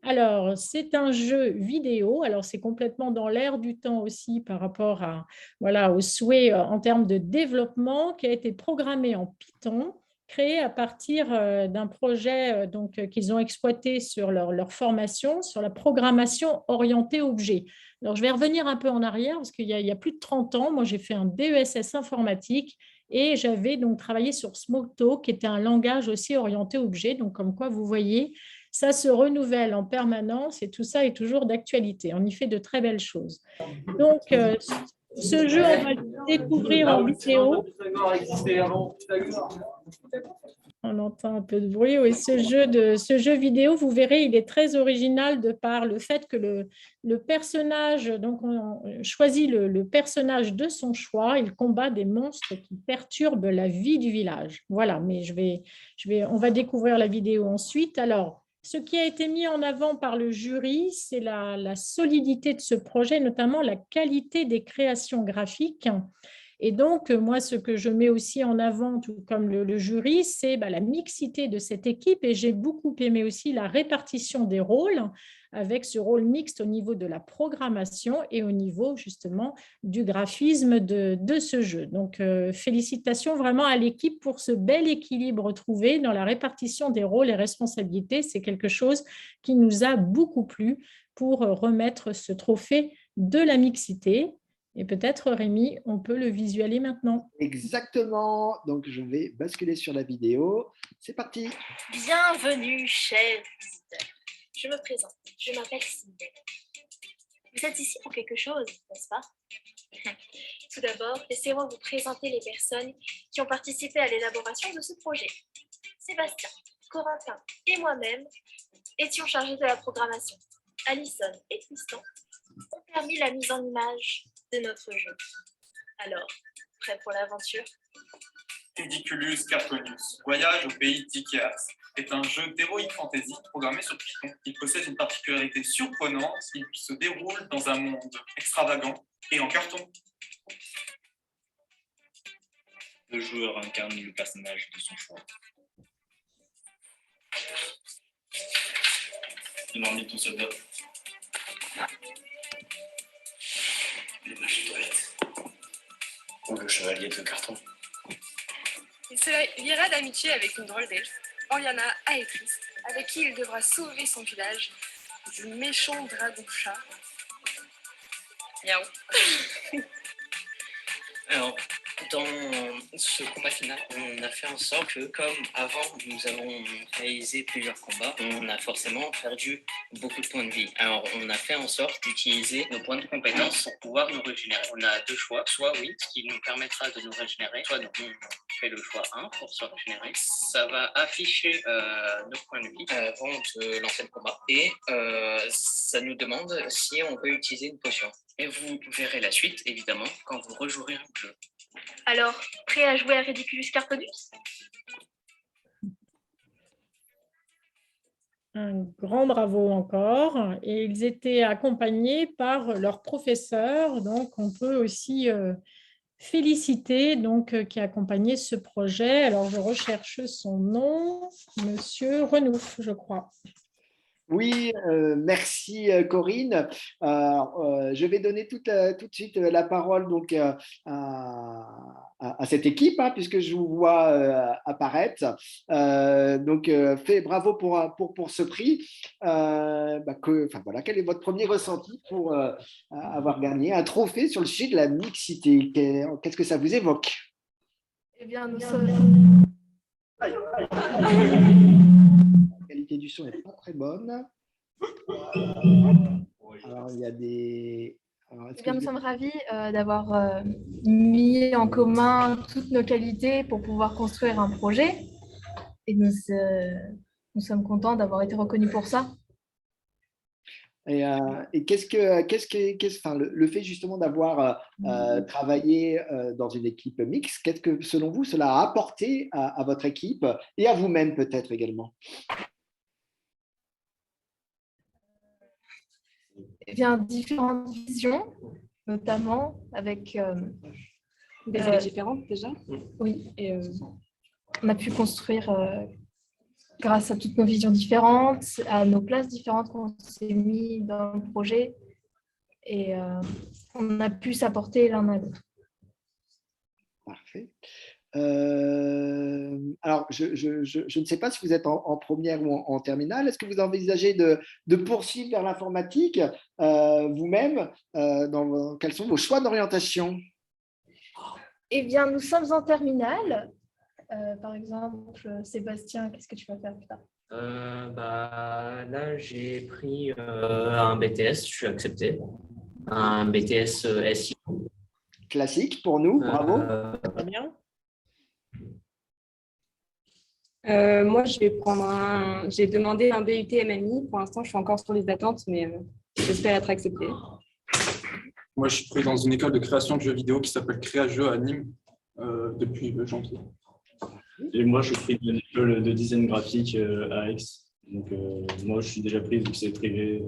Alors, c'est un jeu vidéo. Alors, c'est complètement dans l'air du temps aussi par rapport à, voilà, aux souhaits en termes de développement qui a été programmé en Python, créé à partir d'un projet qu'ils ont exploité sur leur formation, sur la programmation orientée objet. Alors, je vais revenir un peu en arrière parce qu'il y a plus de 30 ans, moi, j'ai fait un DESS informatique et j'avais donc travaillé sur Smalltalk, qui était un langage aussi orienté objet. Donc, comme quoi, vous voyez, ça se renouvelle en permanence et tout ça est toujours d'actualité. On y fait de très belles choses. Donc, ce jeu, on va le découvrir en vidéo. On entend un peu de bruit. Oui, ce jeu vidéo, vous verrez, il est très original de par le fait que le personnage, donc on choisit le personnage de son choix, il combat des monstres qui perturbent la vie du village. Voilà, mais on va découvrir la vidéo ensuite. Alors, ce qui a été mis en avant par le jury, c'est la solidité de ce projet, notamment la qualité des créations graphiques. Et donc, moi, ce que je mets aussi en avant, tout comme le jury, c'est la mixité de cette équipe. Et j'ai beaucoup aimé aussi la répartition des rôles, avec ce rôle mixte au niveau de la programmation et au niveau justement du graphisme de ce jeu. Donc, félicitations vraiment à l'équipe pour ce bel équilibre trouvé dans la répartition des rôles et responsabilités. C'est quelque chose qui nous a beaucoup plu pour remettre ce trophée de la mixité. Et peut-être, Rémi, on peut le visualiser maintenant. Exactement. Donc, je vais basculer sur la vidéo. C'est parti. Bienvenue, chers visiteurs. Je me présente. Je m'appelle Sindel. Vous êtes ici pour quelque chose, n'est-ce pas? Tout d'abord, laissez-moi vous présenter les personnes qui ont participé à l'élaboration de ce projet. Sébastien, Corentin et moi-même étions chargés de la programmation. Alison et Tristan ont permis la mise en image de notre jeu. Alors, prêt pour l'aventure? Ridiculus Cartonus, voyage au pays d'Ikeas, est un jeu d'heroic fantasy programmé sur Python. Il possède une particularité surprenante, il se déroule dans un monde extravagant et en carton. Le joueur incarne le personnage de son choix. Demande ton soldat. Les magies de ou le chevalier de carton. Il se liera d'amitié avec une drôle d'elfe, Oriana Aetris, avec qui il devra sauver son village du méchant dragon chat. Miaou. Alors, dans ce combat final, on a fait en sorte que, comme avant, nous avons réalisé plusieurs combats, on a forcément perdu beaucoup de points de vie. Alors, on a fait en sorte d'utiliser nos points de compétence pour pouvoir nous régénérer. On a deux choix, soit oui, ce qui nous permettra de nous régénérer, soit non. On fait le choix 1 pour se régénérer. Ça va afficher nos points de vie avant de lancer le combat. Et ça nous demande si on veut utiliser une potion. Et vous verrez la suite, évidemment, quand vous rejouerez un jeu. Alors, prêt à jouer à Ridiculus Cartonus? Un grand bravo encore. Et ils étaient accompagnés par leur professeur. Donc, on peut aussi féliciter qui a accompagné ce projet. Alors, je recherche son nom, Monsieur Renouf, je crois. Oui, merci Corinne. Je vais donner tout de suite la parole donc, à cette équipe, puisque je vous vois apparaître. Donc, bravo pour ce prix. Voilà, quel est votre premier ressenti pour avoir gagné un trophée sur le sujet de la mixité? Qu'est-ce que ça vous évoque? Eh bien, nous sommes... La qualité du son n'est pas très bonne. Alors, il y a des... nous sommes ravis d'avoir mis en commun toutes nos qualités pour pouvoir construire un projet. Et nous sommes contents d'avoir été reconnus pour ça. Et le fait justement d'avoir travaillé dans une équipe mixte, qu'est-ce que, selon vous, cela a apporté à votre équipe et à vous-même peut-être également? Eh bien, différentes visions, notamment avec des idées différentes déjà. Oui, et on a pu construire grâce à toutes nos visions différentes, à nos places différentes qu'on s'est mis dans le projet, et on a pu s'apporter l'un à l'autre. Parfait. Alors, je ne sais pas si vous êtes en première ou en terminale. Est-ce que vous envisagez de poursuivre vers l'informatique vous-même? Quels sont vos choix d'orientation? Eh bien, nous sommes en terminale. Par exemple, Sébastien, qu'est-ce que tu vas faire plus tard? Là, j'ai pris un BTS, je suis accepté. Un BTS SI. Classique pour nous, bravo. Très bien. Moi, j'ai demandé un BUT MMI. Pour l'instant, je suis encore sur les attentes, mais j'espère être acceptée. Moi, je suis pris dans une école de création de jeux vidéo qui s'appelle Créa-Jeux à Nîmes depuis janvier. Et moi, je suis pris dans une école de design graphique à Aix. Donc, moi, je suis déjà pris vu que c'est privé.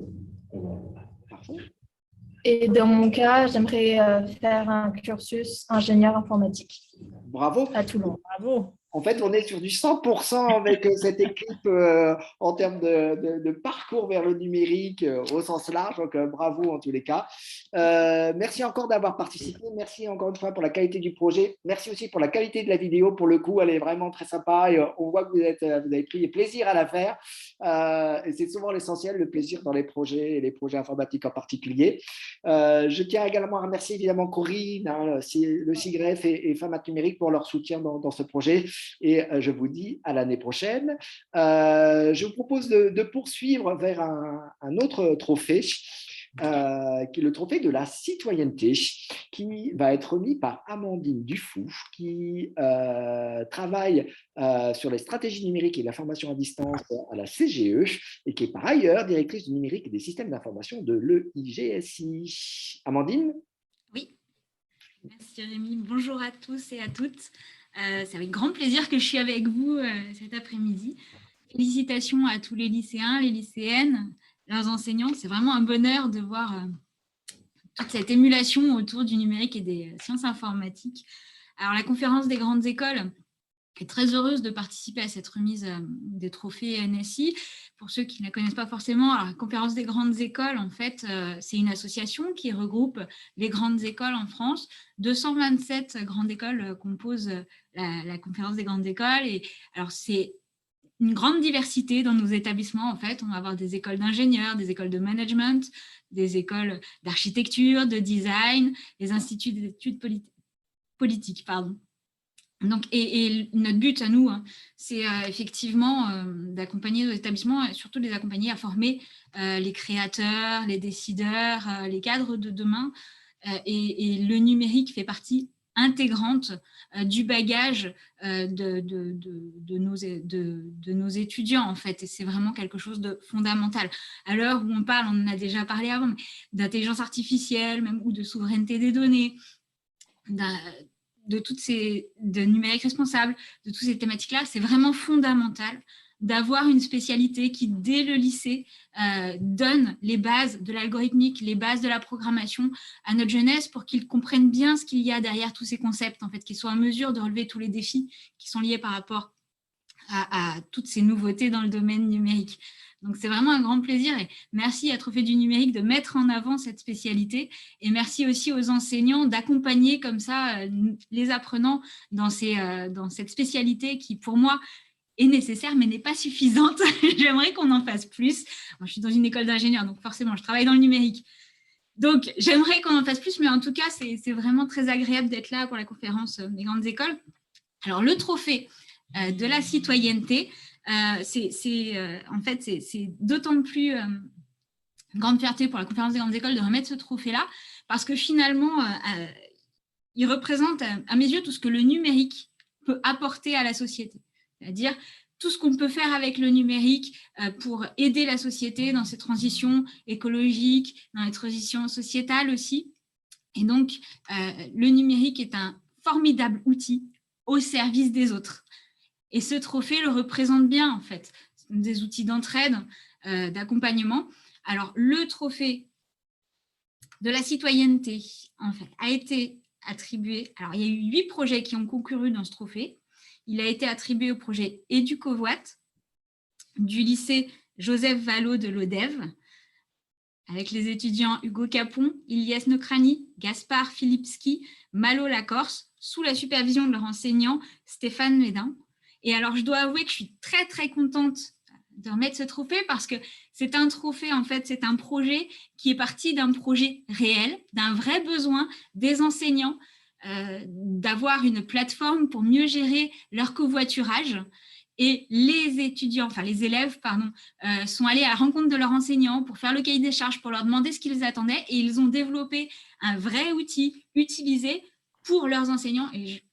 Et dans mon cas, j'aimerais faire un cursus ingénieur informatique. Bravo. À Toulon. Bravo. En fait, on est sur du 100% avec cette équipe en termes de parcours vers le numérique au sens large. Donc, bravo en tous les cas. Merci encore d'avoir participé. Merci encore une fois pour la qualité du projet. Merci aussi pour la qualité de la vidéo. Pour le coup, elle est vraiment très sympa et on voit que vous avez pris plaisir à la faire. Et c'est souvent l'essentiel, le plaisir dans les projets et les projets informatiques en particulier. Je tiens également à remercier évidemment Corinne, le SIGREF et Femmes Numérique pour leur soutien dans ce projet. Et je vous dis à l'année prochaine. Je vous propose de poursuivre vers un autre trophée, qui est le trophée de la citoyenneté, qui va être remis par Amandine Dufou, qui travaille sur les stratégies numériques et la formation à distance à la CGE, et qui est par ailleurs directrice du numérique et des systèmes d'information de l'EIGSI. Amandine? Oui, merci Rémi. Bonjour à tous et à toutes. C'est avec grand plaisir que je suis avec vous cet après-midi. Félicitations à tous les lycéens, les lycéennes, leurs enseignants. C'est vraiment un bonheur de voir toute cette émulation autour du numérique et des sciences informatiques. Alors, la conférence des grandes écoles est très heureuse de participer à cette remise des trophées NSI. Pour ceux qui ne la connaissent pas forcément, alors, la conférence des grandes écoles, en fait, c'est une association qui regroupe les grandes écoles en France. 227 grandes écoles composent la conférence des grandes écoles. Et alors, c'est une grande diversité dans nos établissements. En fait, on va avoir des écoles d'ingénieurs, des écoles de management, des écoles d'architecture, de design, des instituts d'études politiques, pardon. Donc, et notre but à nous, c'est effectivement d'accompagner nos établissements et surtout de les accompagner à former les créateurs, les décideurs, les cadres de demain. Et le numérique fait partie intégrante du bagage de nos étudiants, en fait. Et c'est vraiment quelque chose de fondamental. À l'heure où on parle, on en a déjà parlé avant, d'intelligence artificielle, même, ou de souveraineté des données, de numérique responsable, de toutes ces thématiques-là, c'est vraiment fondamental d'avoir une spécialité qui, dès le lycée, donne les bases de l'algorithmique, les bases de la programmation à notre jeunesse pour qu'ils comprennent bien ce qu'il y a derrière tous ces concepts, en fait, qu'ils soient en mesure de relever tous les défis qui sont liés par rapport à toutes ces nouveautés dans le domaine numérique. Donc, c'est vraiment un grand plaisir et merci à Trophée du numérique de mettre en avant cette spécialité et merci aussi aux enseignants d'accompagner comme ça les apprenants dans cette spécialité qui, pour moi, est nécessaire mais n'est pas suffisante. J'aimerais qu'on en fasse plus. Moi, je suis dans une école d'ingénieurs, donc forcément, je travaille dans le numérique. Donc, j'aimerais qu'on en fasse plus, mais en tout cas, c'est vraiment très agréable d'être là pour la conférence des grandes écoles. Alors, le trophée de la citoyenneté, en fait, c'est d'autant plus grande fierté pour la conférence des grandes écoles de remettre ce trophée-là, parce que finalement, il représente, à mes yeux, tout ce que le numérique peut apporter à la société. C'est-à-dire tout ce qu'on peut faire avec le numérique pour aider la société dans ces transitions écologiques, dans les transitions sociétales aussi. Et donc, le numérique est un formidable outil au service des autres. Et ce trophée le représente bien, en fait, des outils d'entraide, d'accompagnement. Alors, le trophée de la citoyenneté, en fait, a été attribué. Alors, il y a eu 8 projets qui ont concouru dans ce trophée. Il a été attribué au projet EducoWatt du lycée Joseph Vallot de l'Odève, avec les étudiants Hugo Capon, Ilyes Nokrani, Gaspard Filipski, Malo Lacorse, sous la supervision de leur enseignant Stéphane Médin. Et alors, je dois avouer que je suis très, très contente de remettre ce trophée parce que c'est un trophée, en fait, c'est un projet qui est parti d'un projet réel, d'un vrai besoin des enseignants, d'avoir une plateforme pour mieux gérer leur covoiturage. Et les étudiants, enfin les élèves, pardon, sont allés à la rencontre de leurs enseignants pour faire le cahier des charges, pour leur demander ce qu'ils attendaient. Et ils ont développé un vrai outil utilisé pour leurs enseignants. Et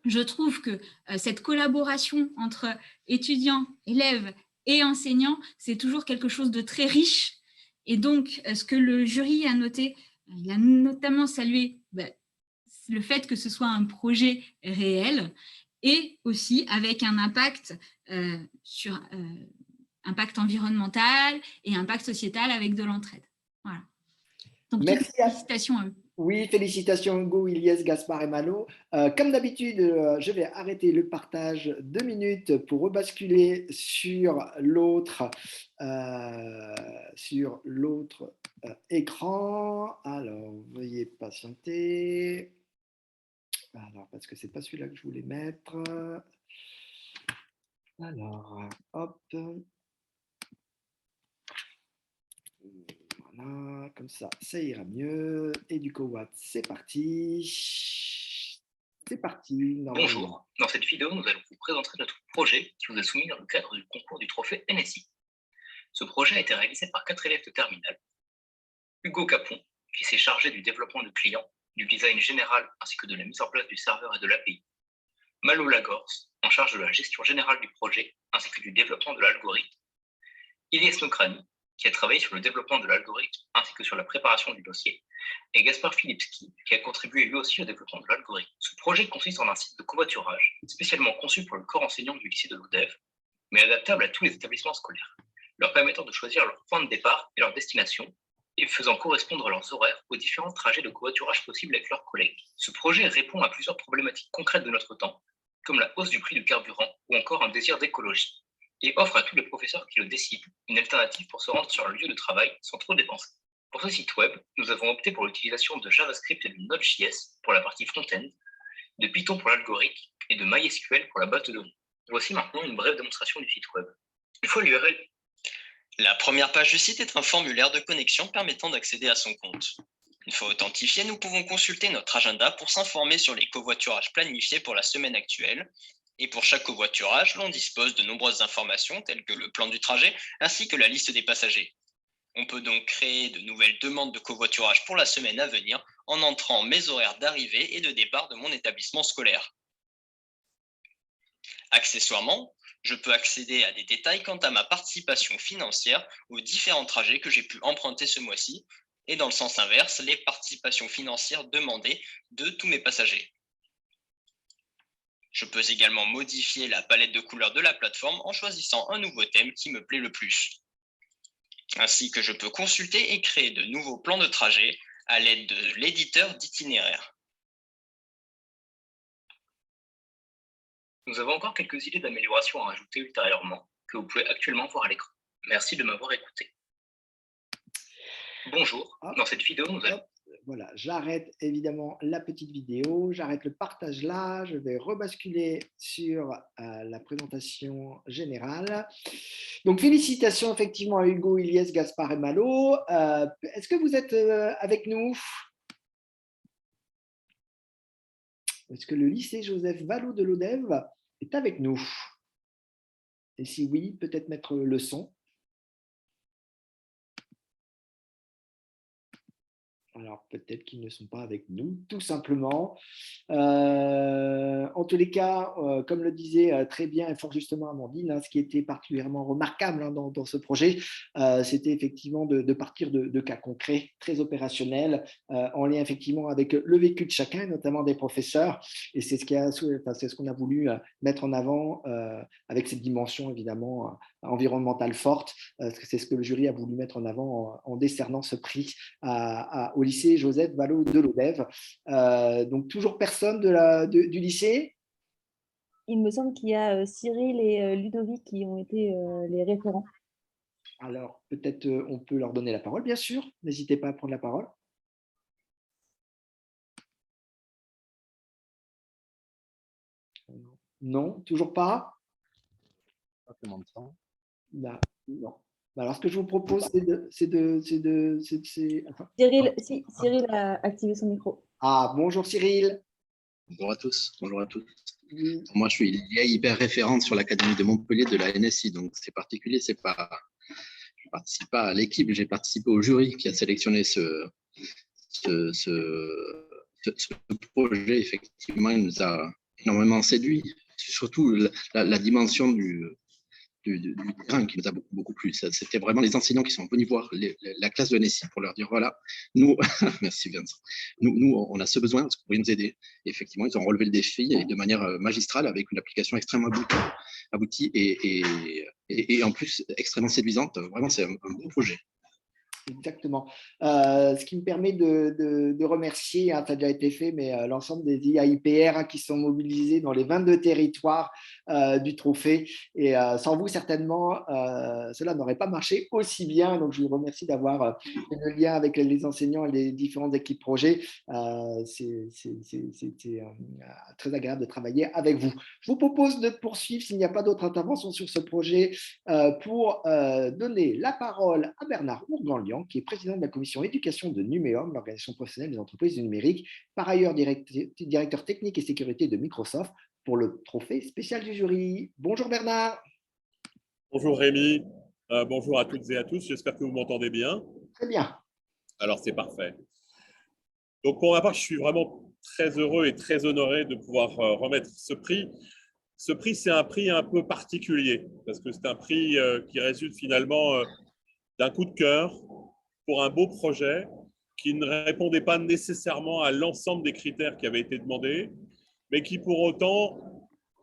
je trouve que cette collaboration entre étudiants, élèves et enseignants, c'est toujours quelque chose de très riche. Et donc, ce que le jury a noté, il a notamment salué le fait que ce soit un projet réel et aussi avec un impact sur impact environnemental et impact sociétal avec de l'entraide. Voilà. Donc, merci félicitations à eux. Oui, félicitations Hugo, Ilyes, Gaspard et Malo. Comme d'habitude, je vais arrêter le partage 2 minutes pour rebasculer sur l'autre écran. Alors, veuillez patienter. Alors, parce que ce n'est pas celui-là que je voulais mettre. Alors, hop. Voilà, comme ça ira mieux. EducoWatt, c'est parti. C'est parti. Bonjour, dans cette vidéo, nous allons vous présenter notre projet qui vous est soumis dans le cadre du concours du trophée NSI. Ce projet a été réalisé par 4 élèves de terminale. Hugo Capon, qui s'est chargé du développement du client, du design général ainsi que de la mise en place du serveur et de l'API. Malo Lagorce, en charge de la gestion générale du projet ainsi que du développement de l'algorithme. Ilyes Nokrani, qui a travaillé sur le développement de l'algorithme ainsi que sur la préparation du dossier, et Gaspard Filipski, qui a contribué lui aussi au développement de l'algorithme. Ce projet consiste en un site de covoiturage, spécialement conçu pour le corps enseignant du lycée de l'Odève, mais adaptable à tous les établissements scolaires, leur permettant de choisir leur point de départ et leur destination, et faisant correspondre leurs horaires aux différents trajets de covoiturage possibles avec leurs collègues. Ce projet répond à plusieurs problématiques concrètes de notre temps, comme la hausse du prix du carburant ou encore un désir d'écologie, et offre à tous les professeurs qui le décident une alternative pour se rendre sur leur lieu de travail sans trop dépenser. Pour ce site web, nous avons opté pour l'utilisation de JavaScript et de Node.js pour la partie front-end, de Python pour l'algorithme et de MySQL pour la base de données. Voici maintenant une brève démonstration du site web. Une fois l'URL. La première page du site est un formulaire de connexion permettant d'accéder à son compte. Une fois authentifié, nous pouvons consulter notre agenda pour s'informer sur les covoiturages planifiés pour la semaine actuelle. Et pour chaque covoiturage, l'on dispose de nombreuses informations telles que le plan du trajet ainsi que la liste des passagers. On peut donc créer de nouvelles demandes de covoiturage pour la semaine à venir en entrant mes horaires d'arrivée et de départ de mon établissement scolaire. Accessoirement, je peux accéder à des détails quant à ma participation financière aux différents trajets que j'ai pu emprunter ce mois-ci et dans le sens inverse, les participations financières demandées de tous mes passagers. Je peux également modifier la palette de couleurs de la plateforme en choisissant un nouveau thème qui me plaît le plus. Ainsi que je peux consulter et créer de nouveaux plans de trajet à l'aide de l'éditeur d'itinéraire. Nous avons encore quelques idées d'amélioration à ajouter ultérieurement, que vous pouvez actuellement voir à l'écran. Merci de m'avoir écouté. Bonjour, dans cette vidéo, nous allons... Voilà, j'arrête évidemment la petite vidéo, j'arrête le partage là, je vais rebasculer sur la présentation générale. Donc, félicitations effectivement à Hugo, Ilyes, Gaspard et Malo. Est-ce que vous êtes avec nous? Est-ce que le lycée Joseph Vallot de l'Odève est avec nous? Et si oui, peut-être mettre le son. Alors, peut-être qu'ils ne sont pas avec nous, tout simplement. En tous les cas, comme le disait très bien et fort justement Amandine, hein, ce qui était particulièrement remarquable hein, dans ce projet, c'était effectivement de partir de cas concrets, très opérationnels, en lien effectivement avec le vécu de chacun, notamment des professeurs. Et c'est ce qu'on a voulu mettre en avant avec cette dimension évidemment environnementale forte. C'est ce que le jury a voulu mettre en avant en décernant ce prix au lycée Joseph Vallaud de Lodève. Donc toujours personne du lycée? Il me semble qu'il y a Cyril et Ludovic qui ont été les référents. Alors, peut-être on peut leur donner la parole, bien sûr. N'hésitez pas à prendre la parole. Non, toujours pas? Non. Alors, ce que je vous propose, Cyril a activé son micro. Ah, bonjour Cyril. Bonjour à tous. Bonjour à tous. Moi, je suis l'IA hyper référente sur l'Académie de Montpellier de la NSI, donc c'est particulier. Je ne participe pas à l'équipe, j'ai participé au jury qui a sélectionné ce projet. Effectivement, il nous a énormément séduit. Surtout la dimension du terrain qui nous a beaucoup plu. C'était vraiment les enseignants qui sont venus voir la classe de NSI pour leur dire voilà, nous, merci Vincent, nous, on a ce besoin, est-ce que vous pourriez nous aider? Et effectivement, ils ont relevé le défi et de manière magistrale avec une application extrêmement aboutie et en plus extrêmement séduisante. Vraiment, c'est un beau projet. Exactement. Ce qui me permet de remercier, hein, ça a déjà été fait, mais l'ensemble des IAIPR hein, qui sont mobilisés dans les 22 territoires du trophée. Et sans vous, certainement, cela n'aurait pas marché aussi bien. Donc, je vous remercie d'avoir fait le lien avec les enseignants et les différentes équipes projets. C'est très agréable de travailler avec vous. Je vous propose de poursuivre, s'il n'y a pas d'autres interventions sur ce projet, pour donner la parole à Bernard Ourgan-Lian, qui est président de la commission éducation de Numéum, l'organisation professionnelle des entreprises du numérique, par ailleurs directeur technique et sécurité de Microsoft, pour le trophée spécial du jury. Bonjour Bernard. Bonjour Rémi, bonjour à toutes et à tous, j'espère que vous m'entendez bien. Très bien. Alors c'est parfait. Donc pour ma part, je suis vraiment très heureux et très honoré de pouvoir remettre ce prix. Ce prix, c'est un prix un peu particulier, parce que c'est un prix qui résulte finalement d'un coup de cœur pour un beau projet qui ne répondait pas nécessairement à l'ensemble des critères qui avaient été demandés, mais qui pour autant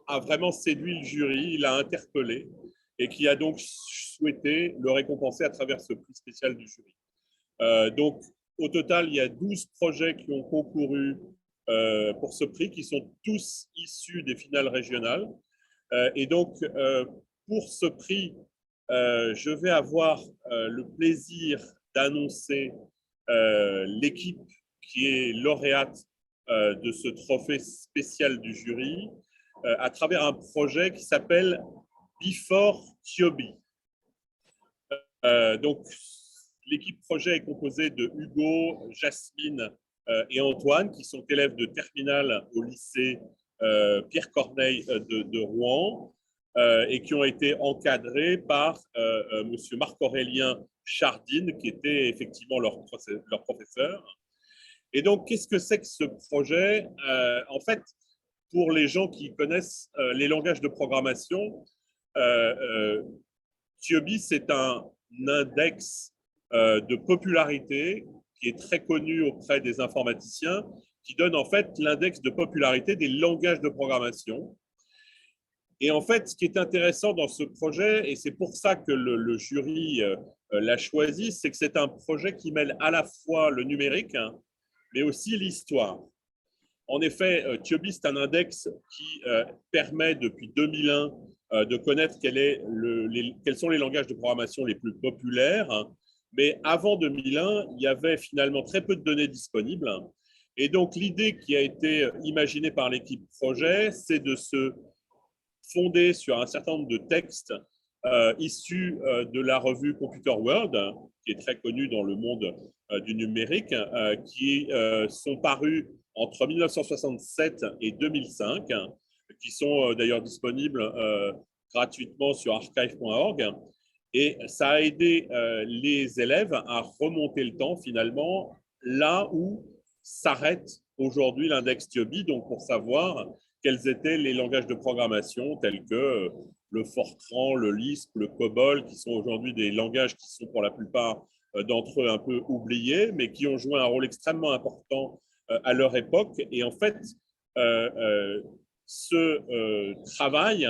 a vraiment séduit le jury, il a interpellé et qui a donc souhaité le récompenser à travers ce prix spécial du jury. Donc au total, il y a 12 projets qui ont concouru pour ce prix, qui sont tous issus des finales régionales. Et donc pour ce prix, je vais avoir le plaisir d'annoncer l'équipe qui est lauréate de ce trophée spécial du jury à travers un projet qui s'appelle Before TIOBI. Donc, l'équipe projet est composée de Hugo, Jasmine et Antoine, qui sont élèves de terminale au lycée Pierre Corneille de Rouen. Et qui ont été encadrés par monsieur Marc-Aurélien Chardine, qui était effectivement leur professeur. Et donc, qu'est-ce que c'est que ce projet? En fait, pour les gens qui connaissent les langages de programmation, TIOBI, c'est un index de popularité qui est très connu auprès des informaticiens, qui donne en fait l'index de popularité des langages de programmation. Et en fait, ce qui est intéressant dans ce projet, et c'est pour ça que le jury l'a choisi, c'est que c'est un projet qui mêle à la fois le numérique, hein, mais aussi l'histoire. En effet, TIOBI, c'est un index qui permet depuis 2001 de connaître quels sont les langages de programmation les plus populaires. Hein. Mais avant 2001, il y avait finalement très peu de données disponibles. Et donc, l'idée qui a été imaginée par l'équipe projet, c'est de se fondé sur un certain nombre de textes issus de la revue Computer World, qui est très connue dans le monde du numérique, qui sont parus entre 1967 et 2005, qui sont d'ailleurs disponibles gratuitement sur archive.org. Et ça a aidé les élèves à remonter le temps, finalement, là où s'arrête aujourd'hui l'index TIOBI, donc pour savoir quels étaient les langages de programmation tels que le Fortran, le Lisp, le COBOL, qui sont aujourd'hui des langages qui sont pour la plupart d'entre eux un peu oubliés, mais qui ont joué un rôle extrêmement important à leur époque. Et en fait, ce travail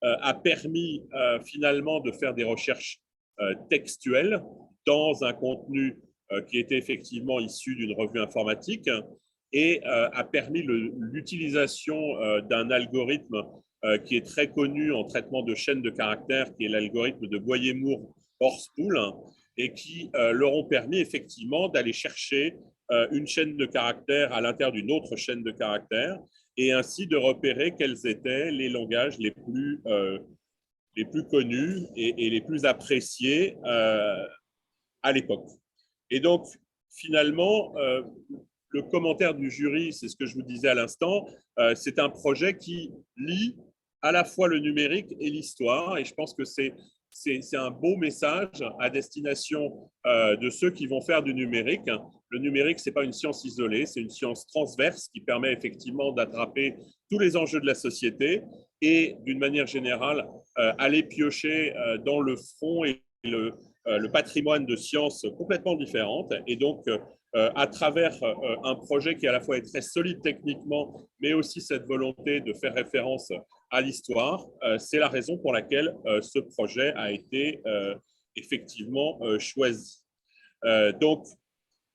a permis finalement de faire des recherches textuelles dans un contenu qui était effectivement issu d'une revue informatique et a permis l'utilisation d'un algorithme qui est très connu en traitement de chaînes de caractères, qui est l'algorithme de Boyer-Moore-Horspool, et qui leur ont permis effectivement d'aller chercher une chaîne de caractères à l'intérieur d'une autre chaîne de caractères et ainsi de repérer quels étaient les langages les plus connus et les plus appréciés à l'époque. Et donc, finalement, le commentaire du jury, c'est ce que je vous disais à l'instant, c'est un projet qui lie à la fois le numérique et l'histoire, et je pense que c'est un beau message à destination de ceux qui vont faire du numérique. Le numérique, ce n'est pas une science isolée, c'est une science transverse qui permet effectivement d'attraper tous les enjeux de la société et, d'une manière générale, aller piocher dans le front et le patrimoine de sciences complètement différentes. Et donc, à travers un projet qui à la fois est très solide techniquement, mais aussi cette volonté de faire référence à l'histoire, c'est la raison pour laquelle ce projet a été effectivement choisi. Donc,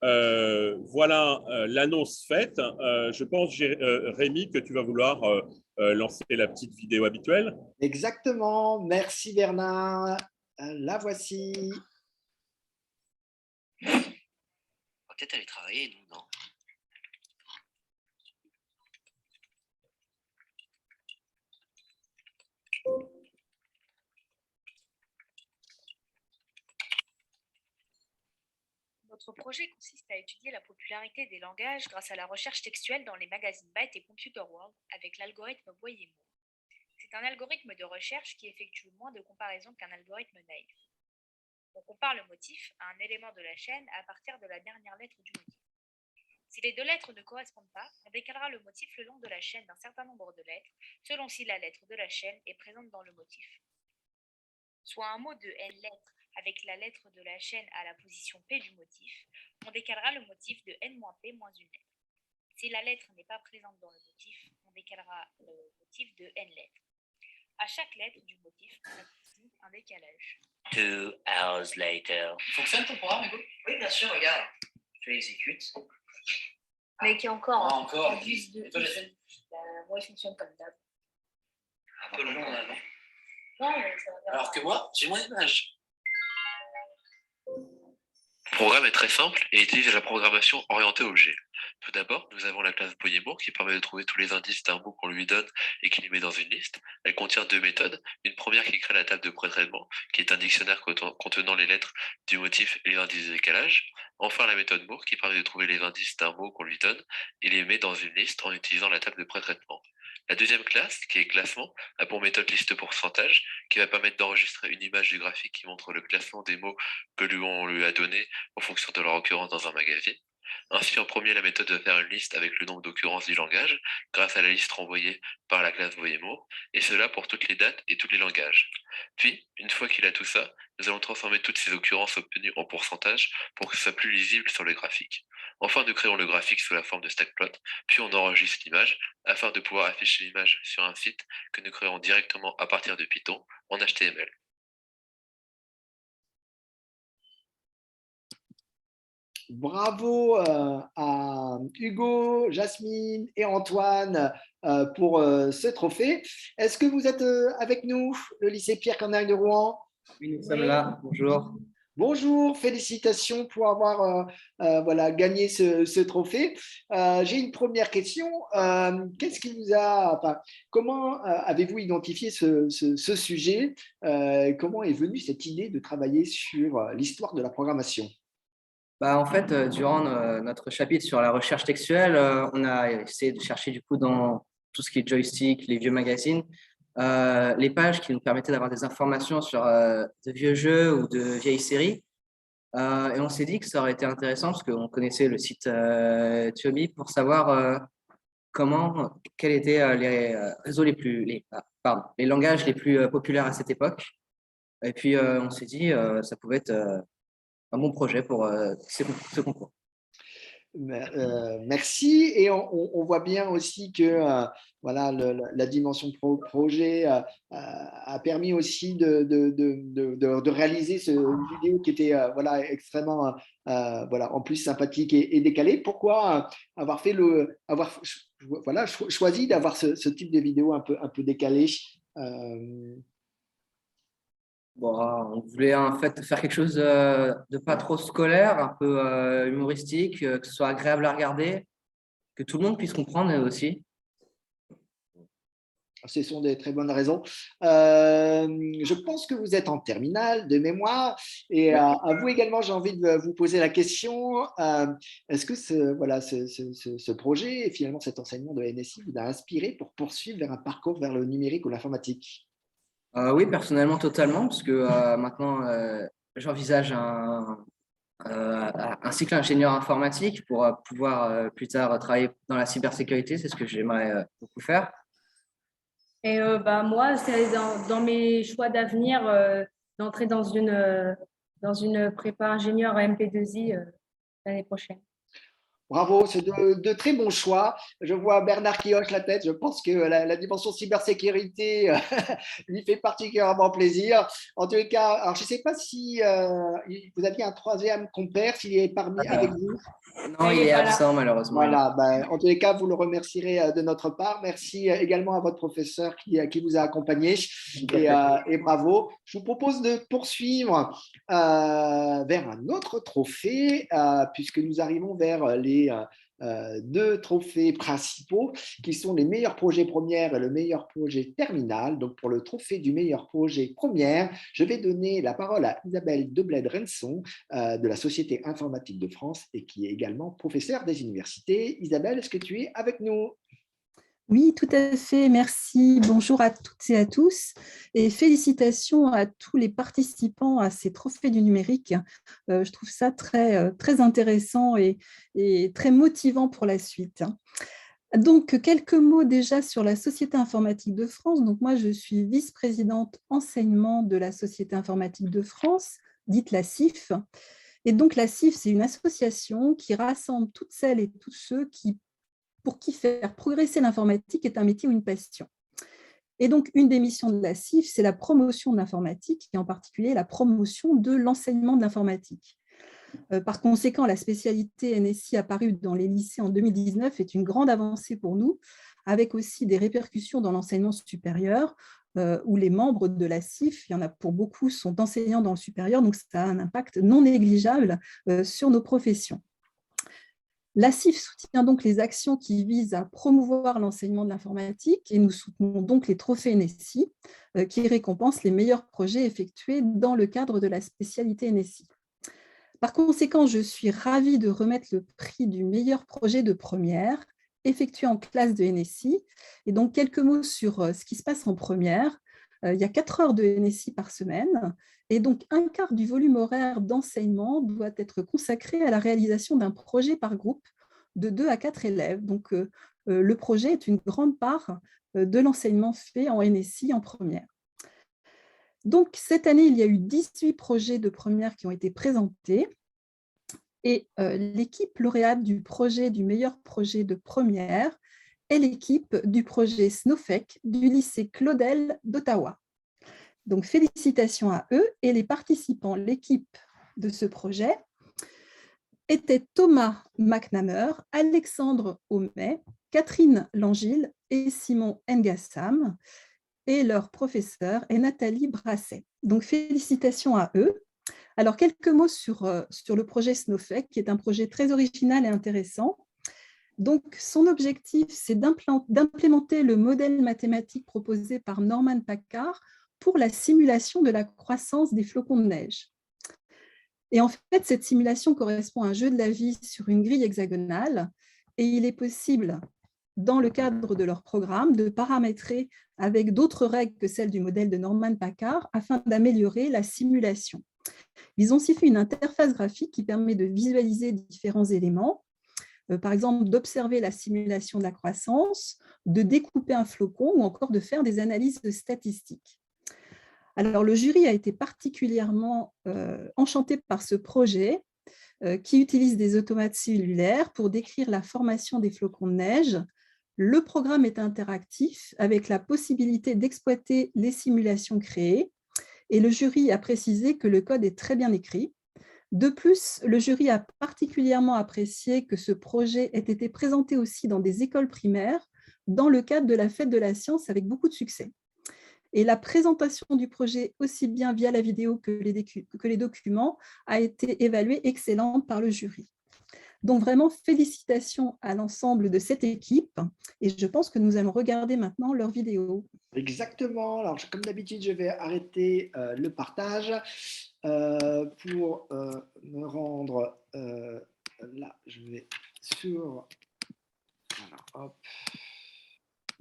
voilà l'annonce faite. Je pense, Rémi, que tu vas vouloir lancer la petite vidéo habituelle. Exactement. Merci Bernard. La voici. On va peut-être aller travailler, nous, non? Notre projet consiste à étudier la popularité des langages grâce à la recherche textuelle dans les magazines Byte et Computer World avec l'algorithme Boyer-Moore. C'est un algorithme de recherche qui effectue moins de comparaisons qu'un algorithme naïf. On compare le motif à un élément de la chaîne à partir de la dernière lettre du motif. Si les deux lettres ne correspondent pas, on décalera le motif le long de la chaîne d'un certain nombre de lettres, selon si la lettre de la chaîne est présente dans le motif. Soit un mot de n lettres avec la lettre de la chaîne à la position P du motif, on décalera le motif de n-p moins une lettre. Si la lettre n'est pas présente dans le motif, on décalera le motif de n lettres. À chaque lettre du motif, on applique un décalage. 2 hours later. Fonctionne ton programme, Hugo? Oui, bien sûr, regarde. Je l'exécute. Mais qui est encore. Ah, encore. Et toi, Jacqueline? Moi, il fonctionne comme d'hab. Un peu long en avant. Non, mais ça va bien. Alors que moi, j'ai moins d'image. Le programme est très simple et utilise la programmation orientée objet. Tout d'abord, nous avons la classe Boyer-Moore qui permet de trouver tous les indices d'un mot qu'on lui donne et qui les met dans une liste. Elle contient deux méthodes. Une première qui crée la table de pré-traitement, qui est un dictionnaire contenant les lettres du motif et les indices de décalage. Enfin, la méthode Moore qui permet de trouver les indices d'un mot qu'on lui donne et les met dans une liste en utilisant la table de pré-traitement. La deuxième classe, qui est classement, a pour méthode liste pourcentage, qui va permettre d'enregistrer une image du graphique qui montre le classement des mots que on lui a donné en fonction de leur occurrence dans un magazine. Ainsi, en premier, la méthode va faire une liste avec le nombre d'occurrences du langage, grâce à la liste renvoyée par la classe Boyer-Moore, et cela pour toutes les dates et tous les langages. Puis, une fois qu'il a tout ça, nous allons transformer toutes ces occurrences obtenues en pourcentage pour que ce soit plus lisible sur le graphique. Enfin, nous créons le graphique sous la forme de stackplot, puis on enregistre l'image afin de pouvoir afficher l'image sur un site que nous créons directement à partir de Python en HTML. Bravo à Hugo, Jasmine et Antoine pour ce trophée. Est-ce que vous êtes avec nous, le lycée Pierre Corneille de Rouen? Oui, nous sommes là. Bonjour. Bonjour, félicitations pour avoir gagné ce trophée. J'ai une première question. Qu'est-ce qui vous a, comment avez-vous identifié ce sujet? Comment est venue cette idée de travailler sur l'histoire de la programmation? En fait, durant notre chapitre sur la recherche textuelle, on a essayé de chercher du coup dans tout ce qui est joystick, les vieux magazines, les pages qui nous permettaient d'avoir des informations sur de vieux jeux ou de vieilles séries. Et on s'est dit que ça aurait été intéressant parce qu'on connaissait le site Tuobi pour savoir quels étaient les réseaux les langages les plus populaires à cette époque. Et puis, on s'est dit ça pouvait être un bon projet pour ce concours. Merci. Et on voit bien aussi que voilà, la dimension projet a permis aussi de réaliser une vidéo qui était voilà, extrêmement voilà, en plus sympathique et décalée. Pourquoi avoir voilà, choisi d'avoir ce type de vidéo un peu décalée Bon, on voulait en fait faire quelque chose de pas trop scolaire, un peu humoristique, que ce soit agréable à regarder, que tout le monde puisse comprendre aussi. Ce sont des très bonnes raisons. Je pense que vous êtes en terminale de mémoire et à vous également, j'ai envie de vous poser la question. Est-ce que ce projet et finalement cet enseignement de NSI vous a inspiré pour poursuivre vers un parcours vers le numérique ou l'informatique? Oui, personnellement, totalement, parce que maintenant, j'envisage un cycle ingénieur informatique pour pouvoir plus tard travailler dans la cybersécurité. C'est ce que j'aimerais beaucoup faire. Et moi, c'est dans mes choix d'avenir d'entrer dans une prépa ingénieur à MP2I l'année prochaine. Bravo, c'est de très bons choix. Je vois Bernard qui hoche la tête. Je pense que la dimension cybersécurité lui fait particulièrement plaisir. En tous les cas, alors je ne sais pas si vous aviez un troisième compère, s'il est parmi avec vous. Non, il est absent malheureusement. Voilà, en tous les cas, vous le remercierez de notre part. Merci également à votre professeur qui vous a accompagné et bravo. Je vous propose de poursuivre vers un autre trophée puisque nous arrivons vers les deux trophées principaux qui sont les meilleurs projets premières et le meilleur projet terminal. Donc pour le trophée du meilleur projet première, je vais donner la parole à Isabelle Debled-Renson de la Société informatique de France et qui est également professeure des universités. Isabelle, est-ce que tu es avec nous? Oui, tout à fait. Merci. Bonjour à toutes et à tous. Et félicitations à tous les participants à ces trophées du numérique. Je trouve ça très, très intéressant et très motivant pour la suite. Donc, quelques mots déjà sur la Société informatique de France. Donc, moi, je suis vice-présidente enseignement de la Société informatique de France, dite la CIF. Et donc, la CIF, c'est une association qui rassemble toutes celles et tous ceux pour qui faire progresser l'informatique est un métier ou une passion. Et donc, une des missions de la CIF, c'est la promotion de l'informatique et en particulier la promotion de l'enseignement de l'informatique. Par conséquent, la spécialité NSI apparue dans les lycées en 2019 est une grande avancée pour nous, avec aussi des répercussions dans l'enseignement supérieur, où les membres de la CIF, il y en a pour beaucoup, sont enseignants dans le supérieur, donc ça a un impact non négligeable sur nos professions. La CIF soutient donc les actions qui visent à promouvoir l'enseignement de l'informatique et nous soutenons donc les trophées NSI qui récompensent les meilleurs projets effectués dans le cadre de la spécialité NSI. Par conséquent, je suis ravie de remettre le prix du meilleur projet de première effectué en classe de NSI. Et donc, quelques mots sur ce qui se passe en première. Il y a 4 heures de NSI par semaine et donc un quart du volume horaire d'enseignement doit être consacré à la réalisation d'un projet par groupe de 2 à 4 élèves. Donc, le projet est une grande part de l'enseignement fait en NSI en première. Donc, cette année, il y a eu 18 projets de première qui ont été présentés et l'équipe lauréate du projet du meilleur projet de première est l'équipe du projet Snowflake du lycée Claudel d'Ottawa. Donc, félicitations à eux et les participants. L'équipe de ce projet était Thomas McNamara, Alexandre Aumet, Catherine Langille et Simon Ngassam, et leur professeur est Nathalie Brasset. Donc, félicitations à eux. Alors, quelques mots sur le projet Snowflake, qui est un projet très original et intéressant. Donc, son objectif, c'est d'implémenter le modèle mathématique proposé par Norman Packard pour la simulation de la croissance des flocons de neige. Et en fait, cette simulation correspond à un jeu de la vie sur une grille hexagonale et il est possible, dans le cadre de leur programme, de paramétrer avec d'autres règles que celles du modèle de Norman Packard afin d'améliorer la simulation. Ils ont aussi fait une interface graphique qui permet de visualiser différents éléments, par exemple d'observer la simulation de la croissance, de découper un flocon ou encore de faire des analyses statistiques. Alors, le jury a été particulièrement enchanté par ce projet qui utilise des automates cellulaires pour décrire la formation des flocons de neige. Le programme est interactif avec la possibilité d'exploiter les simulations créées et le jury a précisé que le code est très bien écrit. De plus, le jury a particulièrement apprécié que ce projet ait été présenté aussi dans des écoles primaires dans le cadre de la Fête de la Science avec beaucoup de succès. Et la présentation du projet, aussi bien via la vidéo que les documents, a été évaluée excellente par le jury. Donc vraiment, félicitations à l'ensemble de cette équipe et je pense que nous allons regarder maintenant leur vidéo. Exactement. Alors, comme d'habitude, je vais arrêter le partage pour me rendre là. Je vais sur... Voilà, hop,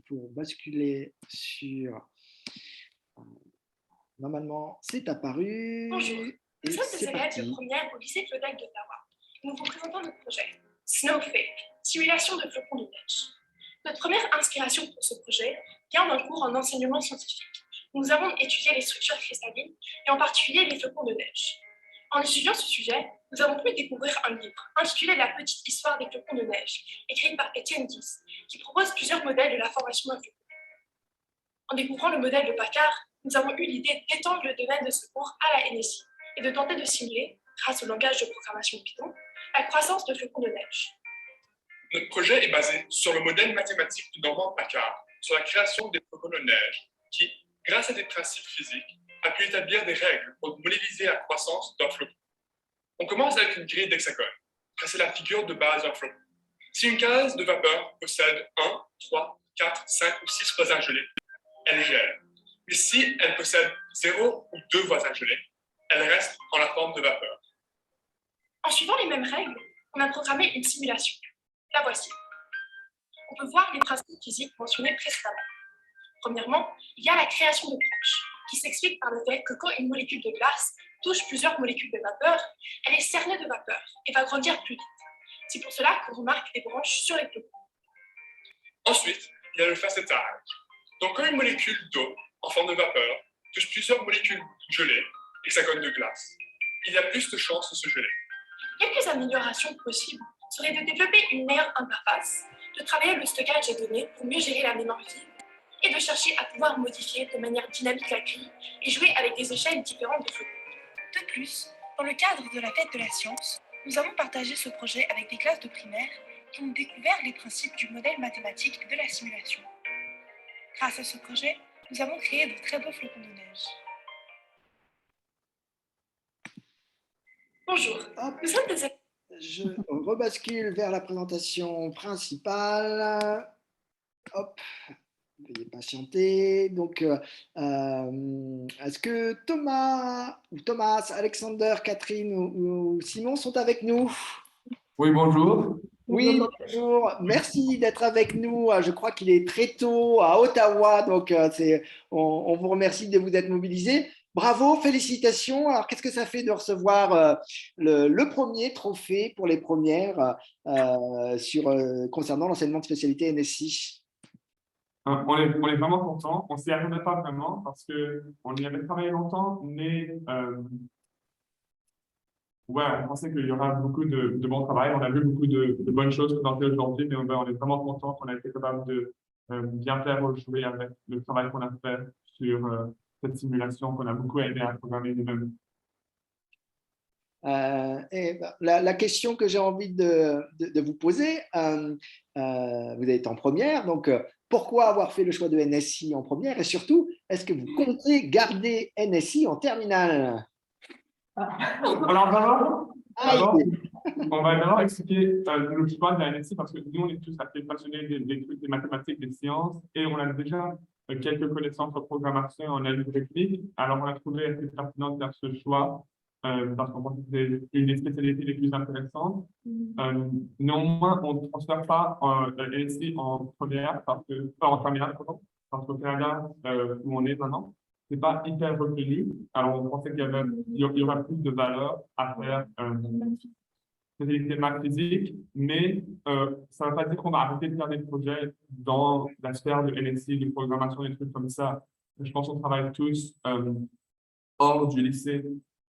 pour basculer sur... Normalement, c'est apparu. Bonjour, nous sommes des élèves de première au lycée Claudel d'Ottawa. Nous vous présentons notre projet Snowflake, simulation de flocons de neige. Notre première inspiration pour ce projet vient d'un cours en enseignement scientifique. Nous avons étudié les structures cristallines et en particulier les flocons de neige. En étudiant ce sujet, nous avons pu découvrir un livre intitulé La petite histoire des flocons de neige, écrit par Étienne Guis, qui propose plusieurs modèles de la formation d'un flocon. En découvrant le modèle de Paccard, nous avons eu l'idée d'étendre le domaine de ce cours à la NSI et de tenter de simuler, grâce au langage de programmation Python, la croissance de flocons de neige. Notre projet est basé sur le modèle mathématique de Norman Paccard, sur la création des flocons de neige, qui, grâce à des principes physiques, a pu établir des règles pour modéliser la croissance d'un flocon. On commence avec une grille d'hexagone, car c'est la figure de base d'un flocon. Si une case de vapeur possède 1, 3, 4, 5 ou 6 voisins gelés, elle gèle. Mais si elle possède 0 ou 2 voisins gelés, elle reste en la forme de vapeur. En suivant les mêmes règles, on a programmé une simulation. La voici. On peut voir les principes physiques mentionnés précédemment. Premièrement, il y a la création de branches, qui s'explique par le fait que quand une molécule de glace touche plusieurs molécules de vapeur, elle est cernée de vapeur et va grandir plus vite. C'est pour cela qu'on remarque des branches sur les flocons. Ensuite, il y a le facettage. Donc, quand une molécule d'eau en forme de vapeur touche plusieurs molécules gelées, hexagones de glace, il y a plus de chances de se geler. Quelques améliorations possibles seraient de développer une meilleure interface, de travailler le stockage des données pour mieux gérer la mémoire vive, et de chercher à pouvoir modifier de manière dynamique la grille et jouer avec des échelles différentes de flocons. De plus, dans le cadre de la Fête de la Science, nous avons partagé ce projet avec des classes de primaire qui ont découvert les principes du modèle mathématique de la simulation. Grâce à ce projet, nous avons créé de très beaux flocons de neige. Bonjour, nous sommes des... Je rebascule vers la présentation principale. Hop, veuillez patienter. Donc, est-ce que Thomas, Alexander, Catherine ou Simon sont avec nous? Oui, bonjour. Oui, bonjour. Merci d'être avec nous. Je crois qu'il est très tôt à Ottawa, donc on vous remercie de vous être mobilisés. Bravo, félicitations. Alors, qu'est-ce que ça fait de recevoir le premier trophée pour les premières concernant l'enseignement de spécialité NSI? On est vraiment contents. On ne s'y attendait pas vraiment parce qu'on y avait travaillé longtemps, mais ouais, on pensait qu'il y aura beaucoup de bon travail. On a vu beaucoup de bonnes choses présentées aujourd'hui, mais on est vraiment contents qu'on ait été capable de bien faire aujourd'hui avec le travail qu'on a fait sur cette simulation qu'on a beaucoup aidé à programmer nous-mêmes. La question que j'ai envie de vous poser, vous êtes en première, donc pourquoi avoir fait le choix de NSI en première et surtout, est-ce que vous comptez garder NSI en terminale? Alors, on va d'abord expliquer le choix de la NSI parce que nous, on est tous assez passionnés des mathématiques, des sciences et on a déjà quelques connaissances en programmation et en algorithmique. Alors, on a trouvé assez pertinent de faire ce choix parce qu'on pense que c'est une des spécialités les plus intéressantes. Néanmoins, on ne transfère pas NSI en première, en terminale, parce qu'au Canada, où on est maintenant, c'est pas hyper reconnu. Alors, on pensait qu'il y aurait plus de valeur à faire spécialité maths physique, mais ça ne veut pas dire qu'on va arrêter de faire des projets dans la sphère de NSI, de programmation, des trucs comme ça. Je pense qu'on travaille tous hors du lycée